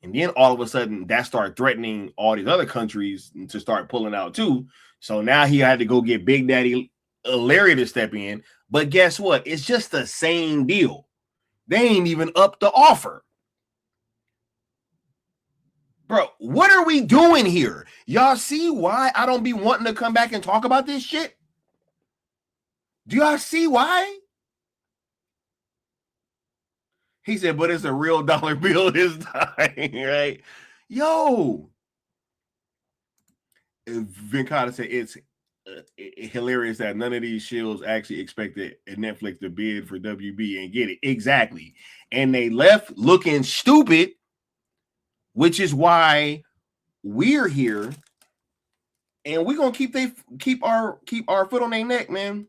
and then all of a sudden that started threatening all these other countries to start pulling out too. So now he had to go get Big Daddy Larry to step in. But guess what? It's just the same deal. They ain't even up the offer. Bro, what are we doing here? Y'all see why I don't be wanting to come back and talk about this shit? Do y'all see why? He said, but it's a real dollar bill this time, right? Yo. Venkata said it's hilarious that none of these shills actually expected Netflix to bid for WB and get it. Exactly. And they left looking stupid, which is why we're here. And we're gonna keep our foot on their neck, man.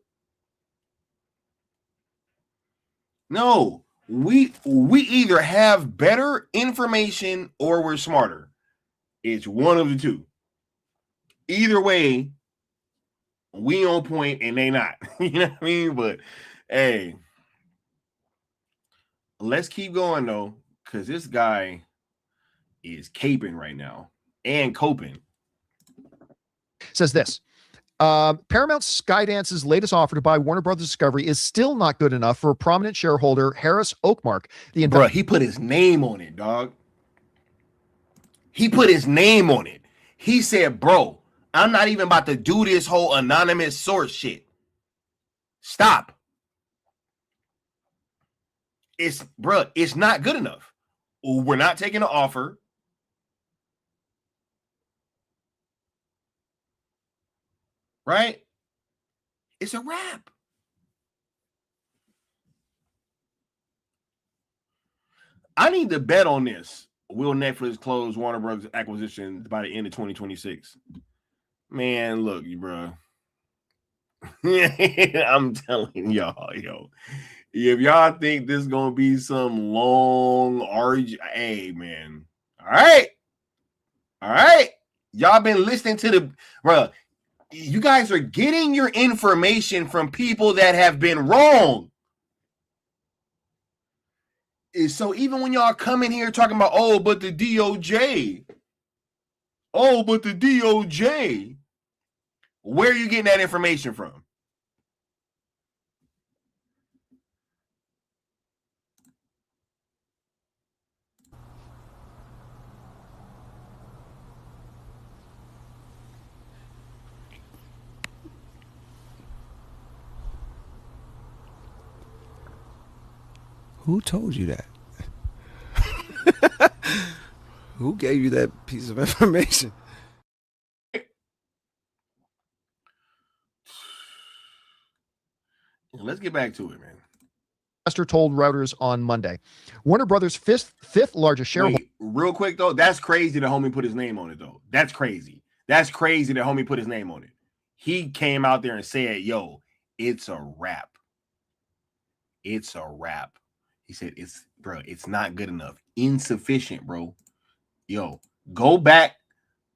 No, we either have better information or we're smarter. It's one of the two. Either way, we on point and they not. You know what I mean? But hey, let's keep going though, because this guy is caping right now and coping. Says this. Paramount Skydance's latest offer to buy Warner Brothers Discovery is still not good enough for prominent shareholder Harris Oakmark. Bro, he put his name on it, dog. He put his name on it. He said, bro, I'm not even about to do this whole anonymous source shit. Stop. It's not good enough. We're not taking an offer. Right? It's a wrap. I need to bet on this. Will Netflix close Warner Brothers acquisition by the end of 2026? Man, look, you bro. I'm telling y'all, yo. If y'all think this is gonna be some long RG, hey man. All right. Y'all been listening to the bro. You guys are getting your information from people that have been wrong. So even when y'all come in here talking about, oh, but the DOJ, where are you getting that information from? Who told you that? Who gave you that piece of information? Let's get back to it, man. Investor told Reuters on Monday. Warner Brothers' fifth largest shareholder. Wait, real quick though, that's crazy that homie put his name on it though. That's crazy. That's crazy that homie put his name on it. He came out there and said, "Yo, it's a wrap. It's a wrap." He said, it's not good enough. Insufficient, bro. Yo, go back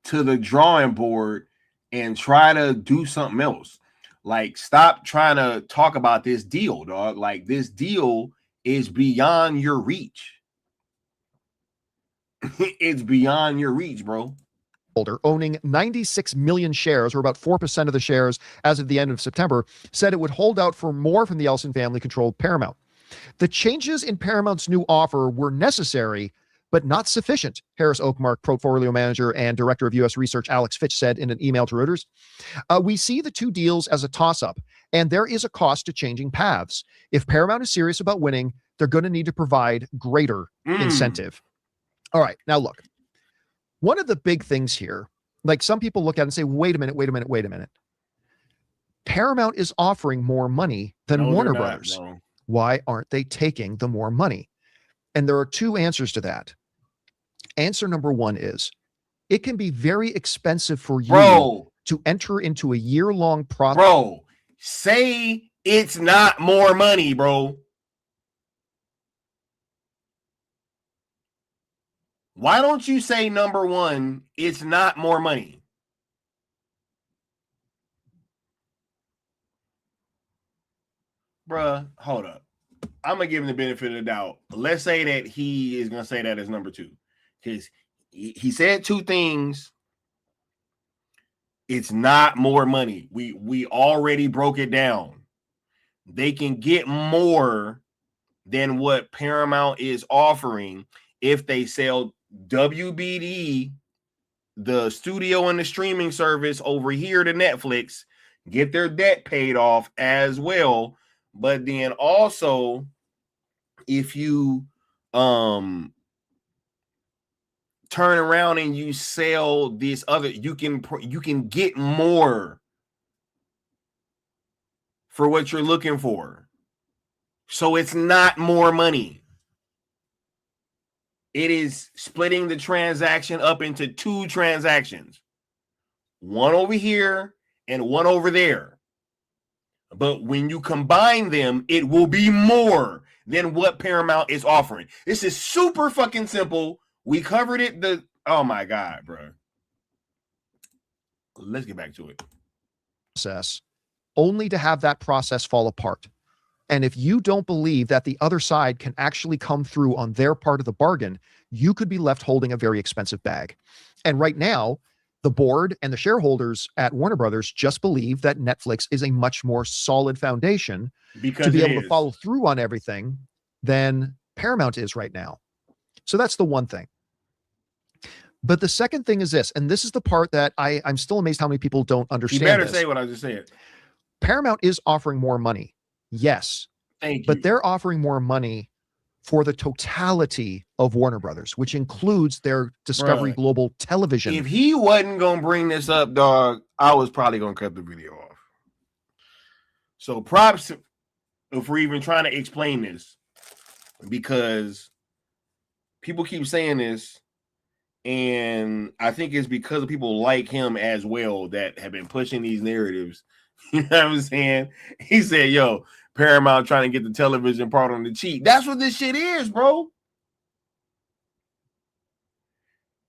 to the drawing board and try to do something else. Like, stop trying to talk about this deal, dog. Like, this deal is beyond your reach. It's beyond your reach, bro. Owning 96 million shares, or about 4% of the shares as of the end of September, said it would hold out for more from the Ellison family-controlled Paramount. The changes in Paramount's new offer were necessary, but not sufficient, Harris Oakmark portfolio manager and director of U.S. research Alex Fitch said in an email to Reuters. We see the two deals as a toss-up, and there is a cost to changing paths. If Paramount is serious about winning, they're going to need to provide greater incentive. All right, now look. One of the big things here, like some people look at it and say, wait a minute. Paramount is offering more money than Warner Brothers. No. Why aren't they taking the more money? And there are two answers to that. Answer number one is, it can be very expensive for you to enter into a year-long process. Bro, say it's not more money, bro. Why don't you say, number one, it's not more money? Bruh, hold up. I'm going to give him the benefit of the doubt. Let's say that he is going to say that as number two. Because he said two things. It's not more money. We already broke it down. They can get more than what Paramount is offering if they sell WBD, the studio and the streaming service, over here to Netflix, get their debt paid off as well. But then also, if you turn around and you sell this other, you can get more for what you're looking for. So it's not more money. It is splitting the transaction up into two transactions. One over here and one over there. But when you combine them, it will be more than what Paramount is offering. This is super fucking simple. We covered it. Oh my God, bro. Let's get back to it. Process, only to have that process fall apart. And if you don't believe that the other side can actually come through on their part of the bargain, you could be left holding a very expensive bag. And right now, the board and the shareholders at Warner Brothers just believe that Netflix is a much more solid foundation to be able to follow through on everything than Paramount is right now. So that's the one thing. But the second thing is this, and this is the part that I'm still amazed how many people don't understand. You better say what I just said. Paramount is offering more money. Yes. Thank you. But they're offering more money for the totality of Warner Brothers, which includes their Discovery Global Television. If he wasn't going to bring this up, dog, I was probably going to cut the video off. So props if we're even trying to explain this, because people keep saying this, and I think it's because of people like him as well that have been pushing these narratives. You know what I'm saying? He said, yo, Paramount trying to get the television part on the cheap. That's what this shit is, bro.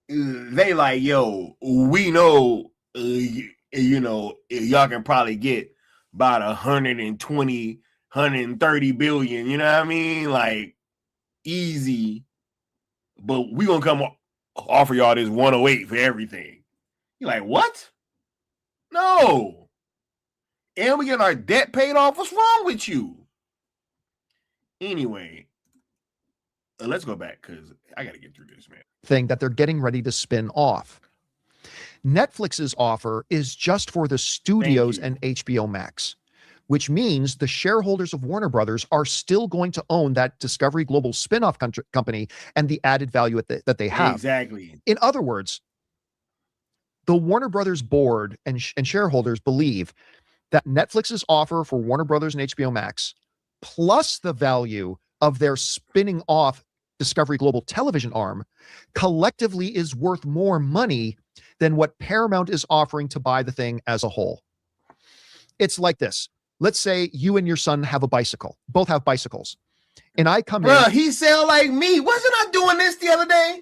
They like, yo, we know, you know, y'all can probably get about 120, 130 billion, you know what I mean? Like, easy. But we gonna come offer y'all this 108 for everything. You're like, what? No. And we get our debt paid off. What's wrong with you? Anyway, let's go back because I got to get through this, man. Thing that they're getting ready to spin off. Netflix's offer is just for the studios and HBO Max, which means the shareholders of Warner Brothers are still going to own that Discovery Global spin-off company and the added value that they have. Exactly. In other words, the Warner Brothers board and shareholders believe that Netflix's offer for Warner Brothers and HBO Max, plus the value of their spinning off Discovery Global television arm, collectively is worth more money than what Paramount is offering to buy the thing as a whole. It's like this. Let's say you and your son have a bicycle, both have bicycles. And I come Bruh, in. he sound like me. Wasn't I doing this the other day?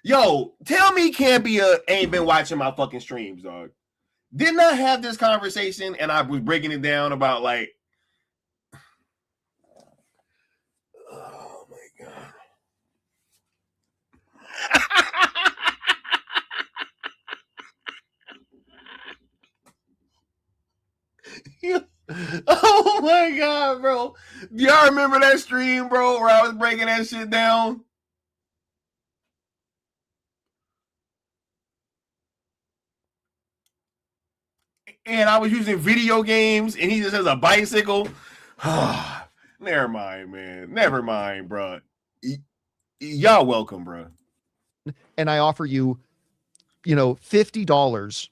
Yo, tell me Campia ain't been watching my fucking streams, dog. Didn't I have this conversation and I was breaking it down about like, oh my God. Oh my God, bro. Do y'all remember that stream, bro, where I was breaking that shit down? And I was using video games, and he just has a bicycle. Never mind, man. Never mind, bro. Y'all welcome, bro. And I offer you, $50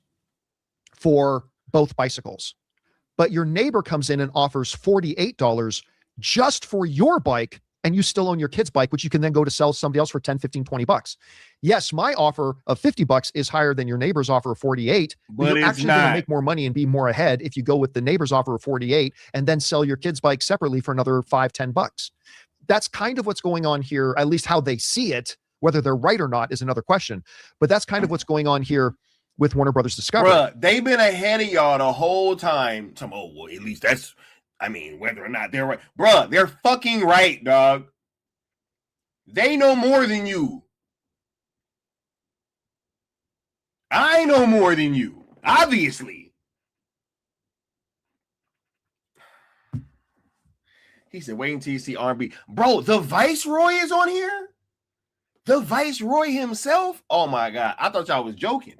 for both bicycles. But your neighbor comes in and offers $48 just for your bike, and you still own your kid's bike, which you can then go to sell somebody else for 10, 15, 20 bucks. Yes, my offer of 50 bucks is higher than your neighbor's offer of 48, but you're actually going to make more money and be more ahead if you go with the neighbor's offer of 48 and then sell your kid's bike separately for another 5, 10 bucks. That's kind of what's going on here, at least how they see it. Whether they're right or not is another question, but that's kind of what's going on here with Warner Brothers Discovery. Bruh, they've been ahead of y'all the whole time. Oh, well, at least that's, whether or not they're right. Bruh, they're fucking right, dog. They know more than you. I know more than you, obviously. He said, wait until you see R&B. Bro, the Viceroy is on here? The Viceroy himself? Oh my God. I thought y'all was joking.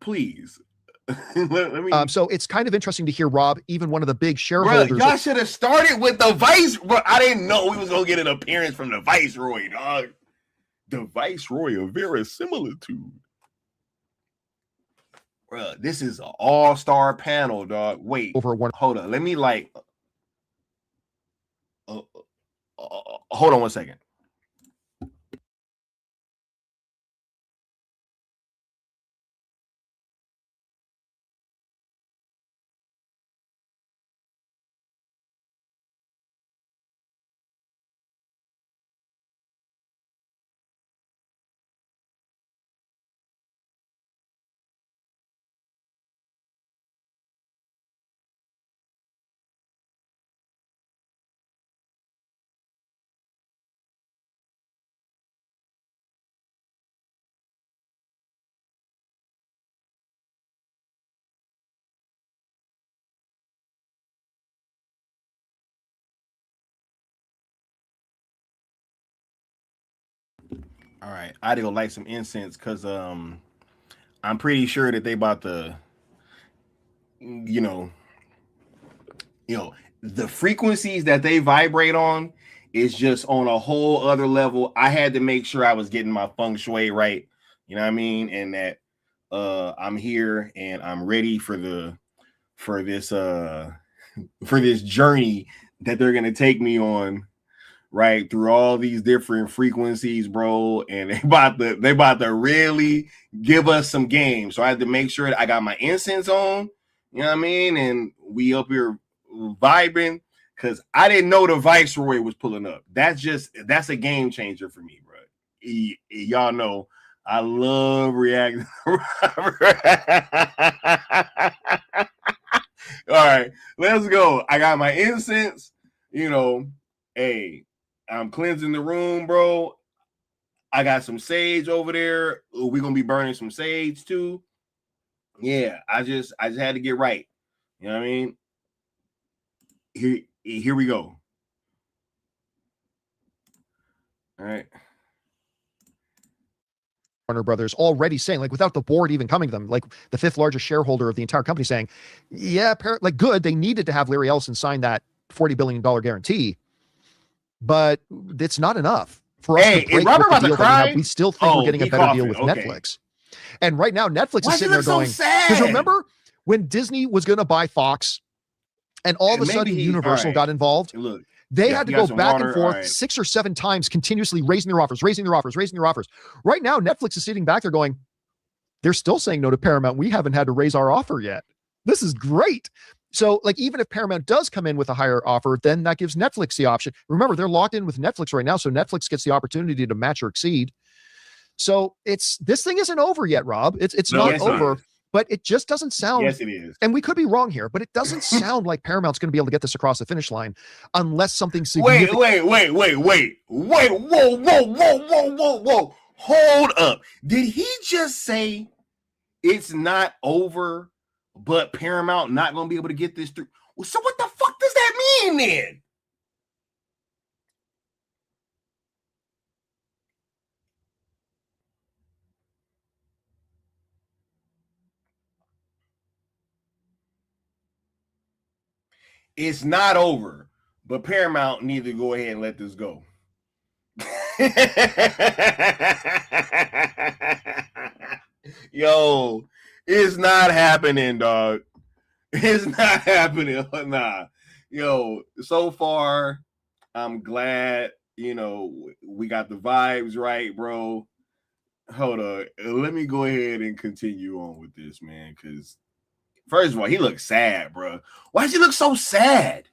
Please. let me... So it's kind of interesting to hear, Rob, even one of the big shareholders. Bro, y'all should have started with the Vice. Bro, I didn't know we was going to get an appearance from the Viceroy, dog. The Viceroy of verisimilitude. Bro, this is an all-star panel, dog. Wait, hold on. Let me hold on one second. All right, I had to go light some incense because I'm pretty sure that they about to, the frequencies that they vibrate on is just on a whole other level. I had to make sure I was getting my feng shui right, you know what I mean, and that I'm here and I'm ready for this journey that they're gonna take me on. Right through all these different frequencies, bro, and they about to really give us some game. So I had to make sure that I got my incense on, you know what I mean, and we up here vibing because I didn't know the Viceroy was pulling up. That's a game changer for me, bro. Y'all know I love reacting. All right, let's go. I got my incense, hey. I'm cleansing the room, bro. I got some sage over there. We're gonna be burning some sage too. Yeah, I just had to get right. You know what I mean? Here we go. All right. Warner Brothers already saying, like, without the board even coming to them, like the 5th largest shareholder of the entire company saying, yeah, good. They needed to have Larry Ellison sign that $40 billion guarantee. But it's not enough for us to break with the deal that we have. We still think we're getting a better deal with Netflix. And right now, Netflix is sitting there going, sad? Because remember when Disney was going to buy Fox and all of a sudden Universal got involved? Look, they had to go back and forth right. 6 or 7 times, continuously raising their offers. Right now, Netflix is sitting back there going, they're still saying no to Paramount. We haven't had to raise our offer yet. This is great. So, like, even if Paramount does come in with a higher offer, then that gives Netflix the option. Remember, they're locked in with Netflix right now, so Netflix gets the opportunity to match or exceed. So this thing isn't over yet, Rob. It's not over. But it just doesn't sound. Yes, it is. And we could be wrong here, but it doesn't sound like Paramount's going to be able to get this across the finish line unless something significant. Wait. Whoa. Hold up. Did he just say it's not over, but Paramount not going to be able to get this through? So what the fuck does that mean then? It's not over, but Paramount need to go ahead and let this go. Yo, it's not happening, dog. It's not happening. Nah. Yo, so far, I'm glad, we got the vibes right, bro. Hold on. Let me go ahead and continue on with this, man, because first of all, he looks sad, bro. Why does he look so sad?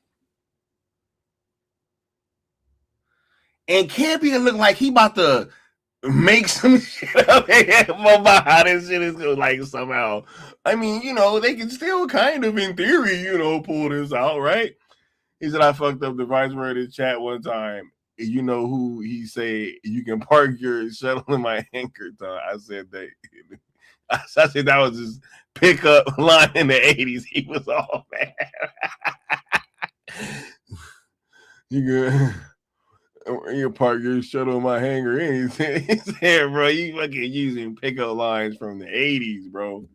And Campy look like he about to make some shit up about how this shit is going, like, somehow. I mean, they can still kind of, in theory, pull this out, right? He said, I fucked up the vice versa chat one time. You know who he say, you can park your shuttle in my anchor time. I said that. I said that was his pickup line in the 80s. He was all mad. You park your shuttle in my hangar. He said, bro, you fucking using pickup lines from the 80s, bro.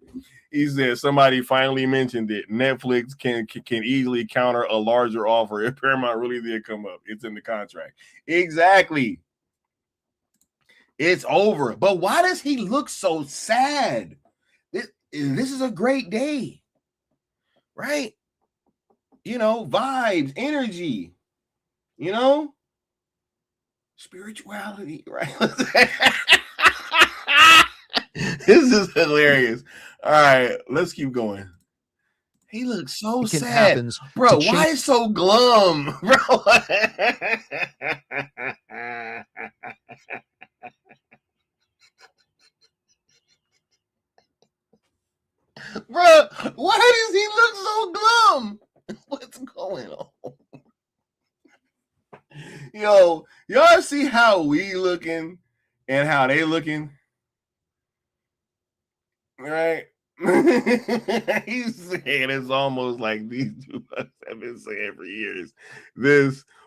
He said somebody finally mentioned it. Netflix can easily counter a larger offer if Paramount really did come up. It's in the contract. Exactly. It's over. But why does he look so sad? This is a great day, right? Vibes, energy, spirituality, right? This is hilarious. All right, let's keep going. He looks so sad. Bro, why is so glum? Bro. Bro, why does he look so glum? What's going on? Yo, y'all see how we looking and how they looking? Right? He said it's almost like these two have been saying for years.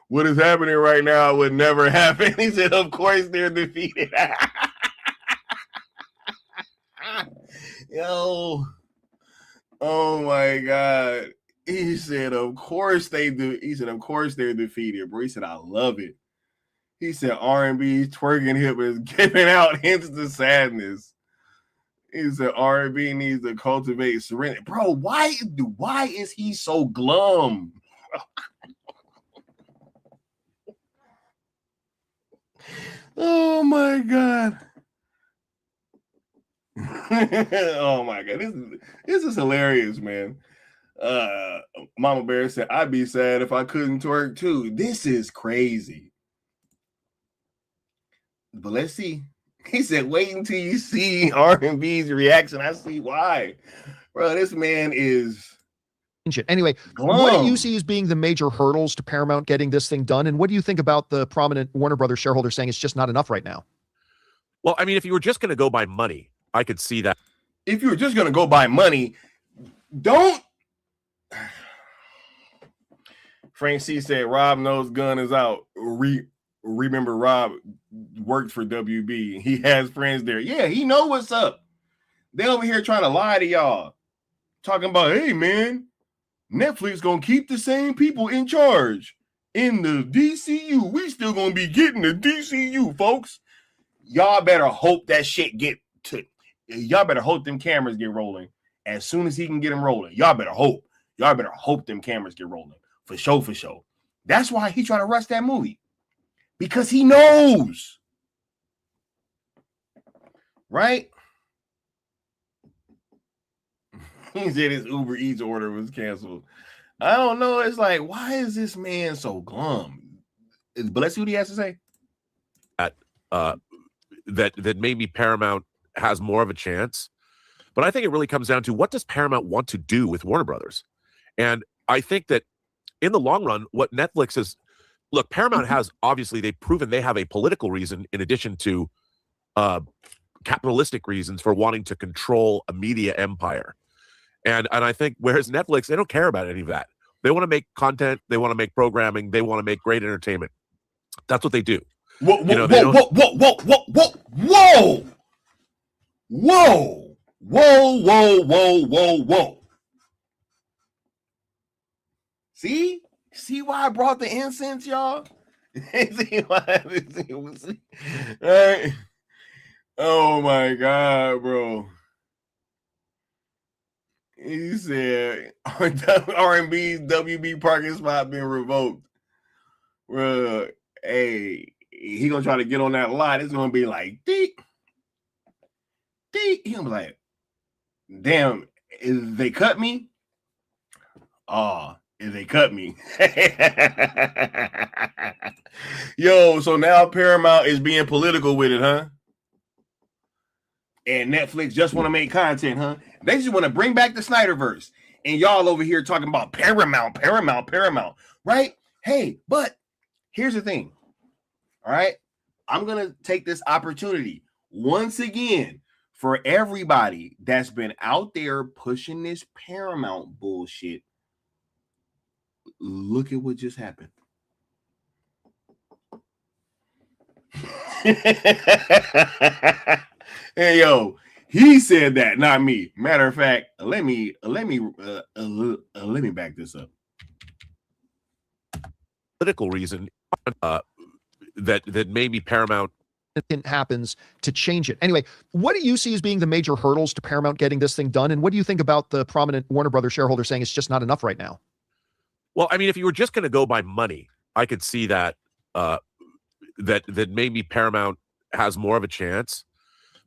What is happening right now would never happen. He said, of course they're defeated. Yo. Oh my God. He said, of course they do. He said, of course they're defeated, bro. He said, I love it. He said, R&B twerking hip is giving out hints to sadness. He said, R&B needs to cultivate serenity. Bro, why is he so glum? Oh my God. Oh my God. This is hilarious, man. Mama Bear said, I'd be sad if I couldn't twerk too. This is crazy. But let's see. He said, wait until you see R&B's reaction. I see why. Bro, this man is... Anyway, what do you see as being the major hurdles to Paramount getting this thing done? And what do you think about the prominent Warner Brothers shareholder saying it's just not enough right now? Well, I mean, if you were just going to go by money, I could see that. If you were just going to go by money, don't... Frank C said, Rob knows gun is out. Remember, Rob worked for WB. He has friends there. Yeah, he know what's up. They over here trying to lie to y'all. Talking about, hey, man, Netflix going to keep the same people in charge. In the DCU, we still going to be getting the DCU, folks. Y'all better hope that shit y'all better hope them cameras get rolling as soon as he can get them rolling. Y'all better hope. Y'all better hope them cameras get rolling. For sure, for sure. That's why he trying to rush that movie. Because he knows. Right? He said his Uber Eats order was canceled. I don't know. It's like, why is this man so glum? But let's see what he has to say. That maybe Paramount has more of a chance. But I think it really comes down to, what does Paramount want to do with Warner Brothers? And I think that in the long run, what Netflix is, look, Paramount has, obviously, they've proven they have a political reason in addition to capitalistic reasons for wanting to control a media empire. And I think, whereas Netflix, they don't care about any of that. They want to make content, they want to make programming, they want to make great entertainment. That's what they do. Whoa, whoa, whoa, whoa, whoa, whoa, whoa, whoa, whoa, whoa, whoa, whoa, whoa, whoa, whoa. See why I brought the incense, y'all? See why? All right. Oh my God, bro. He said R&B's WB parking spot been revoked. Bro, hey, he gonna try to get on that lot. It's gonna be like, deep. He gonna be like, damn, they cut me? They cut me. Yo, so now Paramount is being political with it, huh? And Netflix just want to make content, huh? They just want to bring back the Snyderverse. And y'all over here talking about Paramount, right? Hey, but here's the thing. All right. I'm going to take this opportunity once again for everybody that's been out there pushing this Paramount bullshit. Look at what just happened. Hey, yo, he said that, not me. Matter of fact, let me back this up. Political reason that maybe Paramount happens to change it. Anyway, what do you see as being the major hurdles to Paramount getting this thing done? And what do you think about the prominent Warner Brothers shareholder saying it's just not enough right now? Well, I mean, if you were just going to go by money, I could see that that maybe Paramount has more of a chance.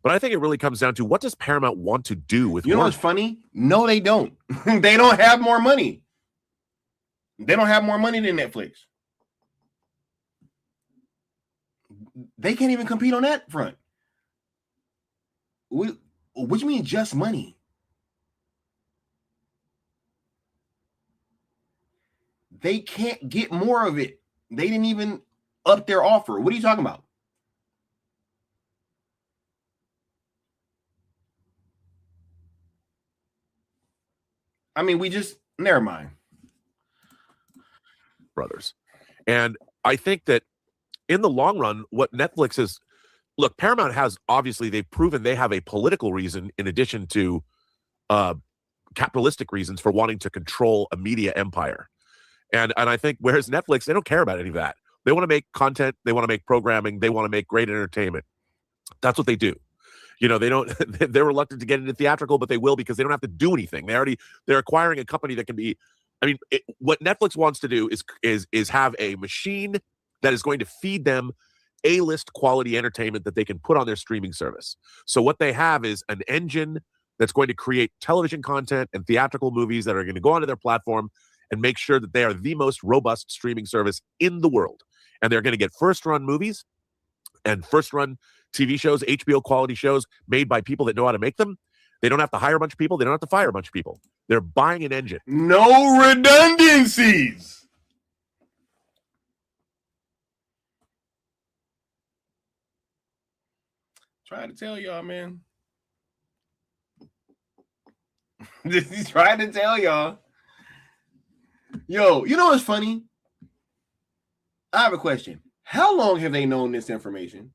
But I think it really comes down to, what does Paramount want to do with You know what's funny? No, they don't. They don't have more money. They don't have more money than Netflix. They can't even compete on that front. What do you mean just money? They can't get more of it. They didn't even up their offer. What are you talking about? I mean, never mind. Brothers. And I think that in the long run, what Netflix is, look, Paramount has, obviously, they've proven they have a political reason in addition to capitalistic reasons for wanting to control a media empire. And I think, whereas Netflix, they don't care about any of that. They want to make content, they want to make programming, they want to make great entertainment. That's what they do. You know, they're reluctant to get into theatrical, but they will, because they don't have to do anything. They're acquiring a company that can be, I mean, what Netflix wants to do is have a machine that is going to feed them A-list quality entertainment that they can put on their streaming service. So what they have is an engine that's going to create television content and theatrical movies that are going to go onto their platform and make sure that they are the most robust streaming service in the world. And they're going to get first-run movies and first-run TV shows, HBO quality shows made by people that know how to make them. They don't have to hire a bunch of people. They don't have to fire a bunch of people. They're buying an engine. No redundancies. Trying to tell y'all, man. He's trying to tell y'all. Yo, you know what's funny? I have a question. How long have they known this information?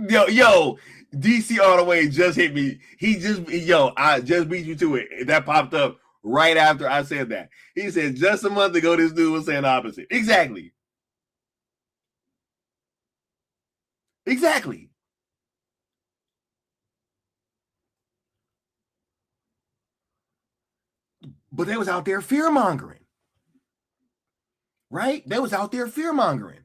Yo, DC all the way just hit me. I just beat you to it. That popped up right after I said that. He said just a month ago, this dude was saying the opposite. Exactly. But they was out there fear mongering. Right? They was out there fear mongering.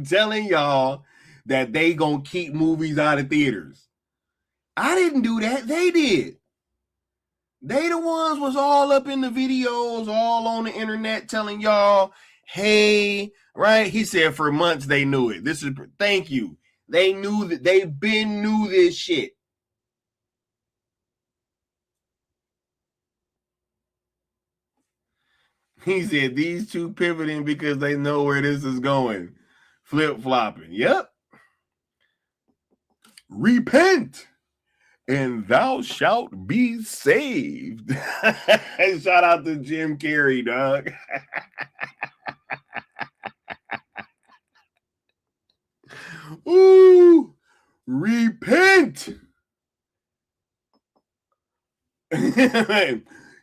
Telling y'all that they gonna keep movies out of theaters. I didn't do that. They did. They the ones was all up in the videos, all on the internet telling y'all, hey, right? He said for months they knew it. Thank you. They knew that they been knew this shit. He said these two pivoting because they know where this is going. Flip-flopping. Yep. Repent and thou shalt be saved. Shout out to Jim Carrey, dog. Ooh, repent.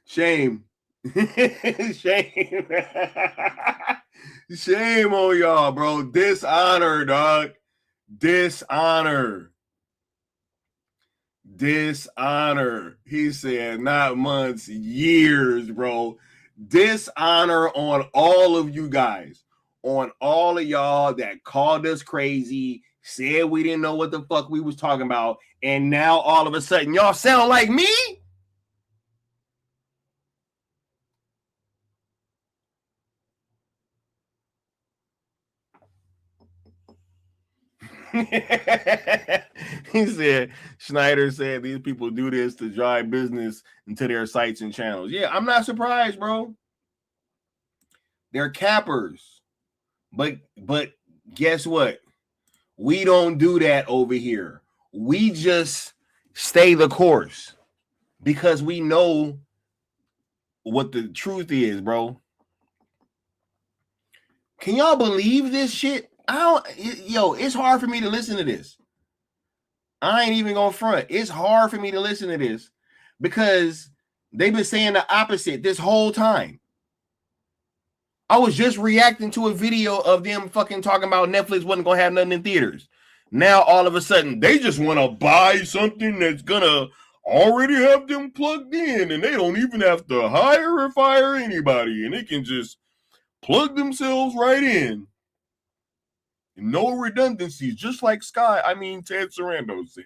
Shame. Shame. Shame on y'all, bro. Dishonor, dog. Dishonor. Dishonor. He said not months, years, bro. Dishonor on all of you guys. On all of y'all that called us crazy, said we didn't know what the fuck we was talking about, and now all of a sudden y'all sound like me? He said, Schneider said these people do this to drive business into their sites and channels. Yeah, I'm not surprised, bro. They're cappers. But guess what? We don't do that over here. We just stay the course because we know what the truth is, bro. Can y'all believe this shit? It's hard for me to listen to this. I ain't even gonna front. It's hard for me to listen to this because they've been saying the opposite this whole time. I was just reacting to a video of them fucking talking about Netflix wasn't gonna have nothing in theaters. Now all of a sudden they just want to buy something that's gonna already have them plugged in, and they don't even have to hire or fire anybody, and they can just plug themselves right in. No redundancies, just like Ted Sarando said.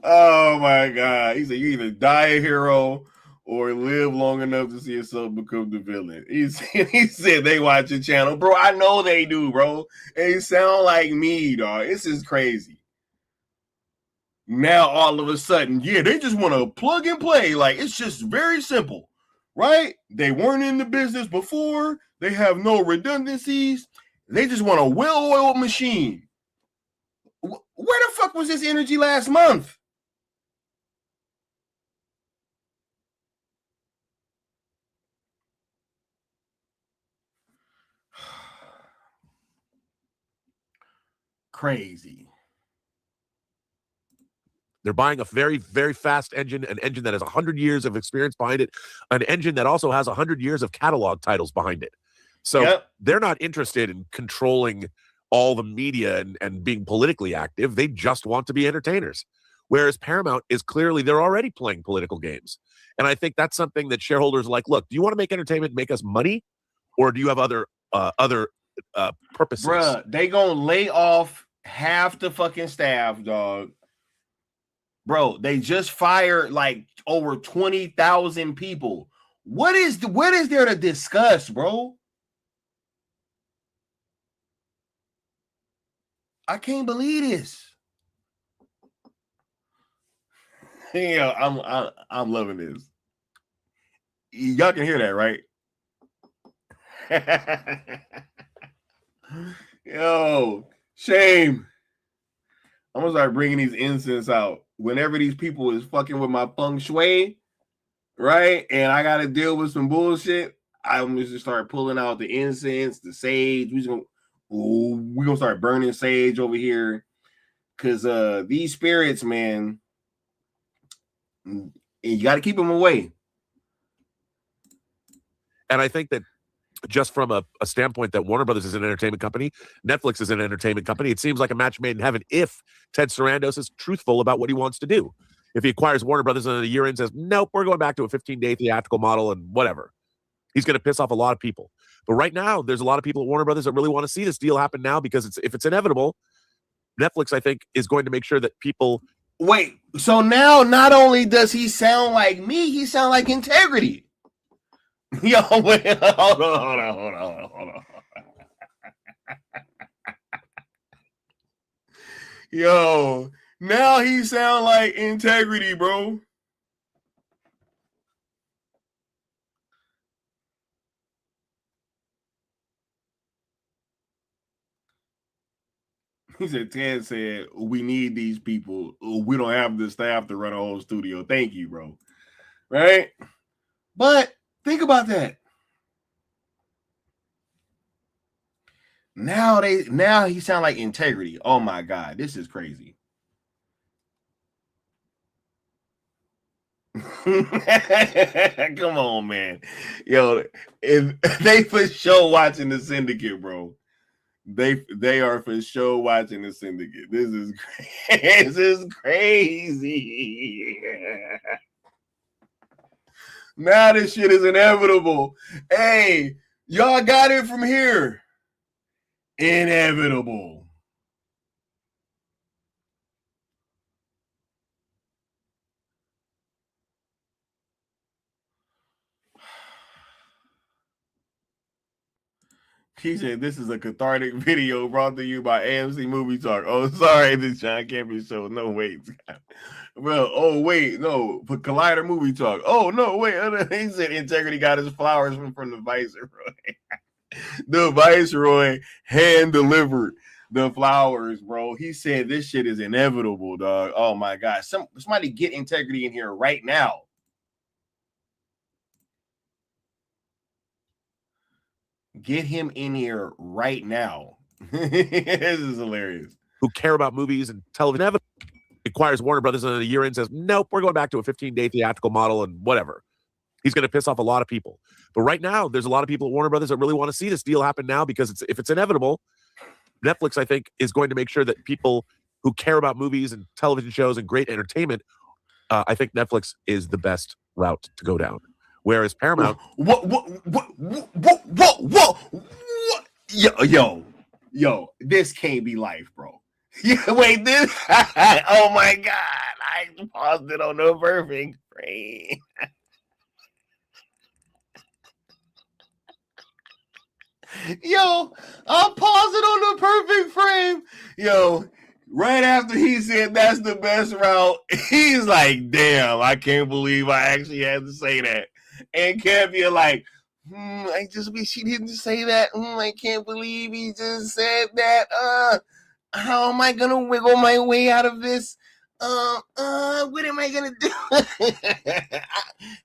Oh my God. He said you either die a hero or live long enough to see yourself become the villain. He said they watch the channel. Bro, I know they do, bro. They sound like me, dog. This is crazy. Now all of a sudden, yeah, they just want to plug and play. Like, it's just very simple. Right? They weren't in the business before. They have no redundancies. They just want a well-oiled machine. Where the fuck was this energy last month? Crazy. They're buying a very, very fast engine, an engine that has 100 years of experience behind it, an engine that also has 100 years of catalog titles behind it. So They're not interested in controlling all the media and being politically active. They just want to be entertainers. Whereas Paramount is clearly, they're already playing political games. And I think that's something that shareholders are like, look, do you want to make entertainment, make us money? Or do you have other purposes? Bruh, they gonna lay off half the fucking staff, dog. Bro, they just fired like over 20,000 people. What is there to discuss, bro? I can't believe this. Yeah, I'm loving this. Y'all can hear that, right? Yo, shame. I'm gonna start bringing these incense out whenever these people is fucking with my feng shui, right? And I gotta deal with some bullshit. I'm just start pulling out the incense, the sage. We're gonna start burning sage over here, cause these spirits, man, you got to keep them away. And I think that just from a standpoint that Warner Brothers is an entertainment company, Netflix is an entertainment company. It seems like a match made in heaven if Ted Sarandos is truthful about what he wants to do. If he acquires Warner Brothers and a year in says, nope, we're going back to a 15-day theatrical model and whatever, he's going to piss off a lot of people. But right now, there's a lot of people at Warner Brothers that really want to see this deal happen now because if it's inevitable, Netflix, I think, is going to make sure that people... Wait, so now not only does he sound like me, he sound like Integrity. Yo, wait, hold on. Yo, now he sound like Integrity, bro. He said, Ted said, we need these people. We don't have the staff to run a whole studio. Thank you, bro. Right? But think about that. Now he sound like Integrity. Oh my God, this is crazy. Come on, man. Yo, if they for sure watching the Syndicate, bro. They are for sure watching the Syndicate. This is crazy. Now this shit is inevitable. Hey, y'all got it from here. Inevitable. He said, this is a cathartic video brought to you by AMC Movie Talk. Oh, sorry, the John Campbell Show. No, wait. Well, oh, wait. No, but Collider Movie Talk. Oh, no, wait. He said Integrity got his flowers from the Viceroy. The Viceroy hand-delivered the flowers, bro. He said this shit is inevitable, dog. Oh, my God. Somebody get Integrity in here right now. Get him in here right now. This is hilarious. Who care about movies and television acquires Warner Brothers and a year in says, nope, we're going back to a 15-day theatrical model and whatever. He's going to piss off a lot of people. But right now, there's a lot of people at Warner Brothers that really want to see this deal happen now because if it's inevitable, Netflix, I think, is going to make sure that people who care about movies and television shows and great entertainment, I think Netflix is the best route to go down. Whereas Paramount, what? Yo, this can't be life, bro. Yeah, wait, this. Oh my God, I paused it on the perfect frame. Yo, I paused it on the perfect frame. Yo, right after he said that's the best route, he's like, damn, I can't believe I actually had to say that. And Cappy like, I just wish he didn't say that. I can't believe he just said that. How am I gonna wiggle my way out of this? What am I gonna do?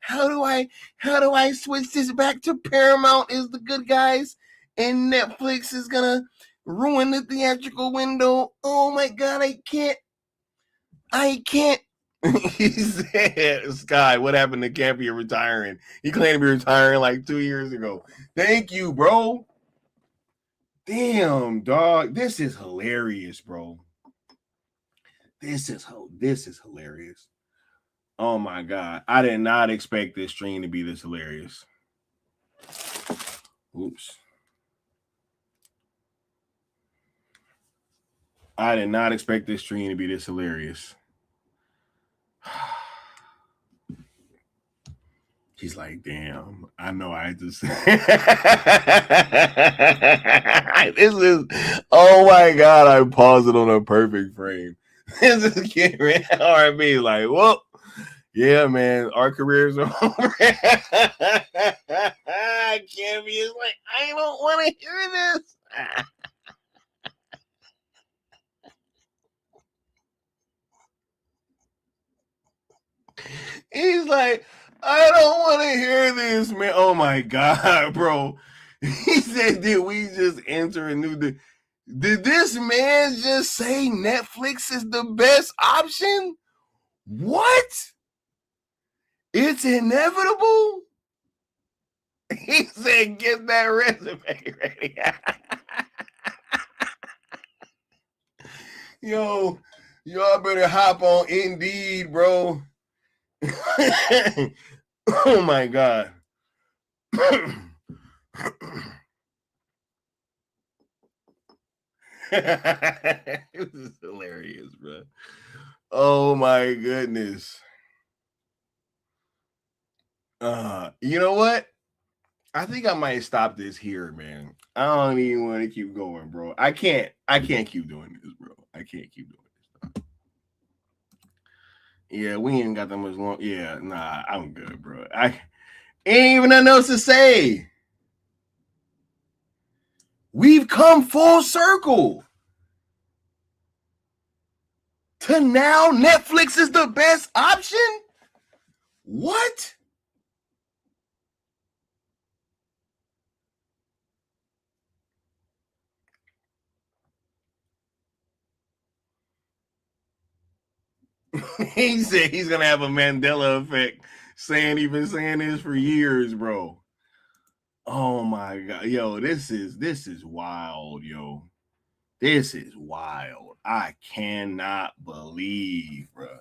How do I switch this back to Paramount is the good guys and Netflix is gonna ruin the theatrical window? Oh my God, I can't. He said, Sky, what happened to Campy retiring? He claimed to be retiring like 2 years ago. Thank you, bro. Damn, dog. This is hilarious, bro. This is hilarious. Oh my God. I did not expect this stream to be this hilarious. Oops. I did not expect this stream to be this hilarious. He's like, damn, I know I just this is, oh my God, I paused it on a perfect frame. This is getting R&B like, well, yeah, man, our careers are over. Campy is like, I don't want to hear this. He's like, I don't want to hear this, man. Oh my God, bro. He said, did we just enter a new... Did this man just say Netflix is the best option? What? It's inevitable? He said, get that resume ready. Yo, y'all better hop on Indeed, bro. Oh my God. This is hilarious, bro. Oh my goodness. You know what? I think I might stop this here, man. I don't even want to keep going, bro. I can't keep doing this, bro. I can't keep doing this. Yeah, we ain't got that much long. Yeah, nah, I'm good, bro. I ain't even nothing else to say. We've come full circle to now Netflix is the best option? What? He said he's gonna have a Mandela effect, saying he's been saying this for years, bro. Oh my God, yo, this is wild, yo. This is wild. I cannot believe, bro.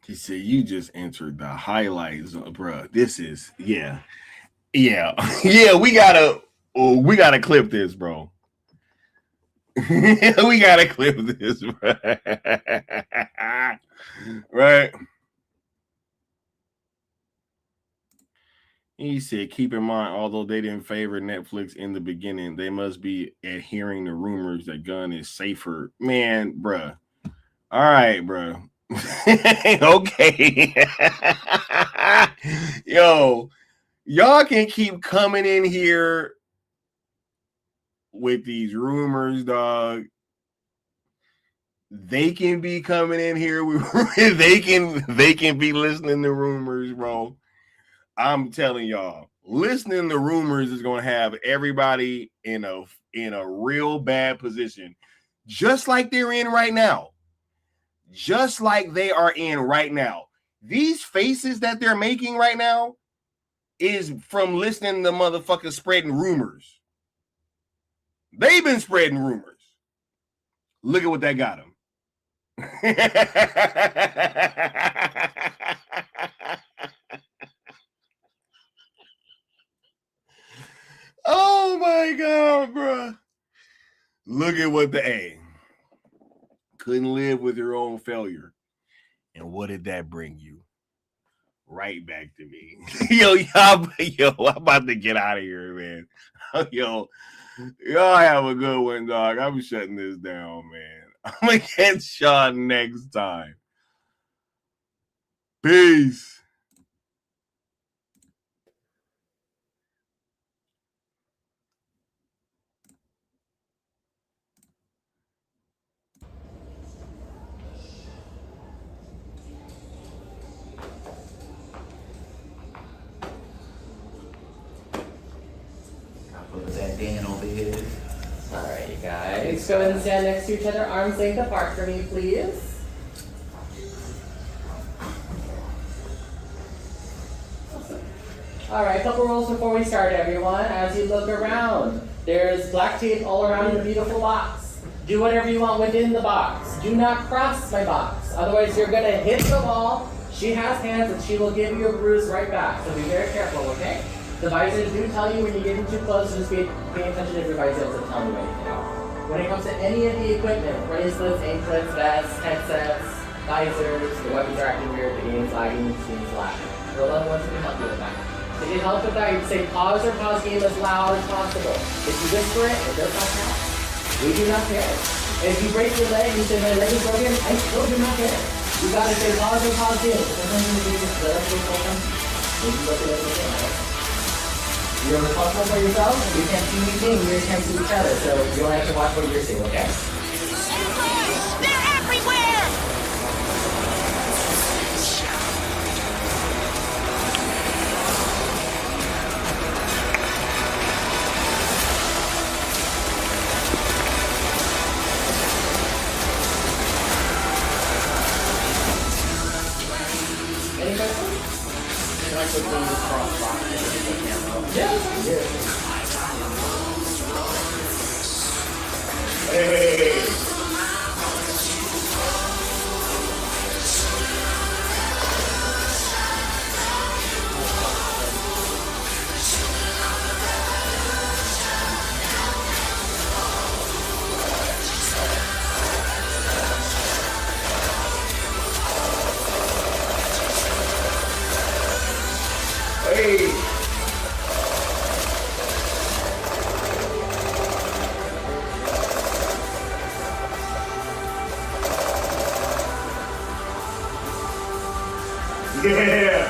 He said, you just entered the highlights, bro. This is, yeah. Yeah. We gotta clip this, bro. We gotta clip this, bro. Right. He said, keep in mind, although they didn't favor Netflix in the beginning, they must be adhering to rumors that gun is safer. Man, bruh. All right, bruh. Okay. Yo, y'all can keep coming in here with these rumors, dog. They can be coming in here with they can be listening to rumors, bro. I'm telling y'all, listening to rumors is gonna have everybody in a real bad position, just like they're in right now. Just like they are in right now. These faces that they're making right now is from listening to motherfuckers spreading rumors. They've been spreading rumors. Look at what that got them. Oh my God, bro. Look at what the A. Couldn't live with your own failure. And what did that bring you? Right back to me. Yo, I'm about to get out of here, man. Yo, y'all have a good one, dog. I'm shutting this down, man. I'm gonna catch y'all next time. Peace. That Dan over here. All right, you guys. Go ahead and stand next to each other. Arms length apart for me, please. All right, a couple rules before we start, everyone. As you look around, there's black tape all around the beautiful box. Do whatever you want within the box. Do not cross my box. Otherwise, you're going to hit the wall. She has hands, and she will give you a bruise right back. So be very careful, okay? The visors do tell you when you get in too close, so just be paying attention if your visor doesn't tell you anything. When it comes to any of the equipment, bracelets, anklets, vests, headsets, visors, the weapons are acting weird, the game's lagging, the game's lagging. There are other ones who can help you with that. To get help with that, you can say pause or pause game as loud as possible. If you whisper it does not count. We do not care. If you break your leg and you say my leg is broken, I still do not care. You gotta say pause or pause game. Sometimes you need to split up your phone. Maybe you look at it again. You're responsible for yourself, and you can't see anything, you can't see each other, so you only have to watch what you're seeing, okay? They're everywhere! any questions? Can I quickly cross box it with the camera? Hey. Hey. Yeah.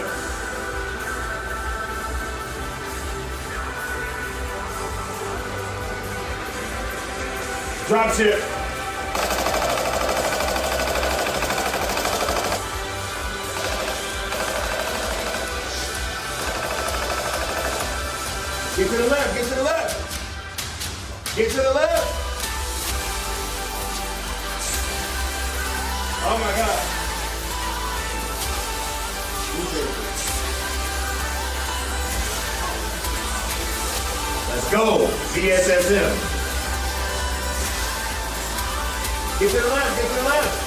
Drop ship. Get to the left, get to the left. Get to the left. Oh my God. Let's go. CSSM. Get to the left, get to the left.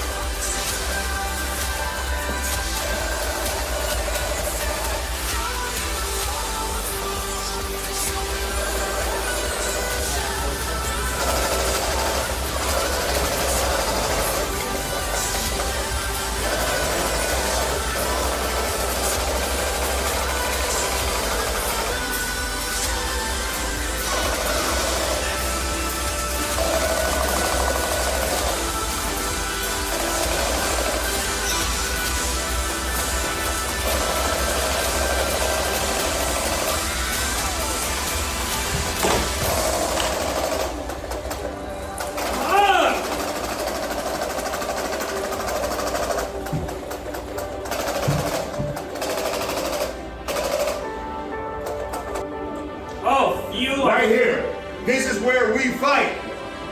Right here. This is where we fight.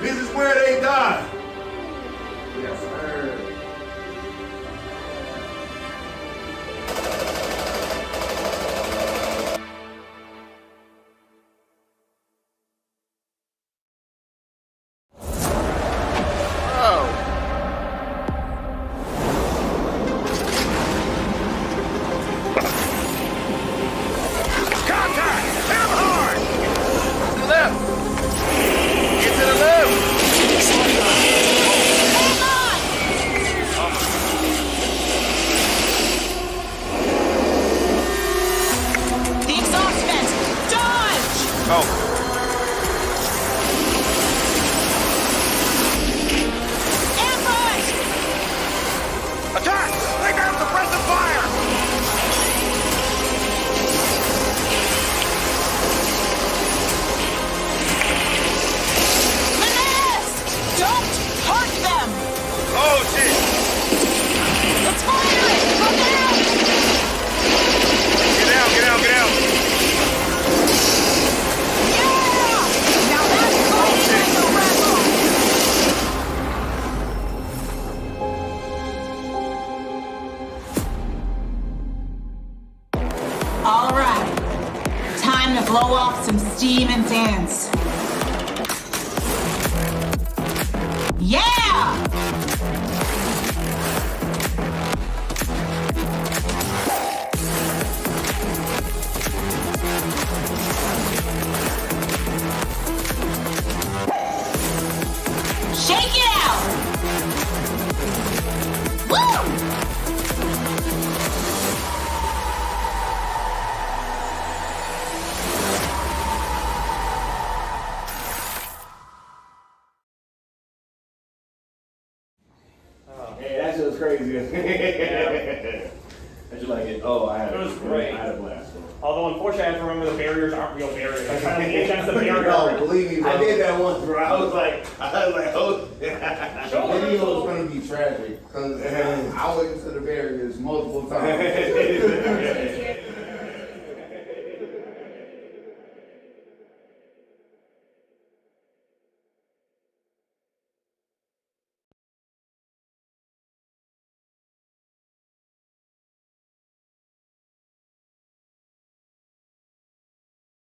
This is where they die. Yes, sir. Blow off some steam and dance. Yeah! Shake it out! Woo! Hey, that shit was crazy. How'd you like it? Oh, I had It was great. I had a blast. Although, unfortunately, I have to remember the barriers aren't real barriers. I kind of lean against the barrier. No, believe me, bro. I did that once, bro. I was like, oh. The video is going to be tragic because I went into the barriers multiple times.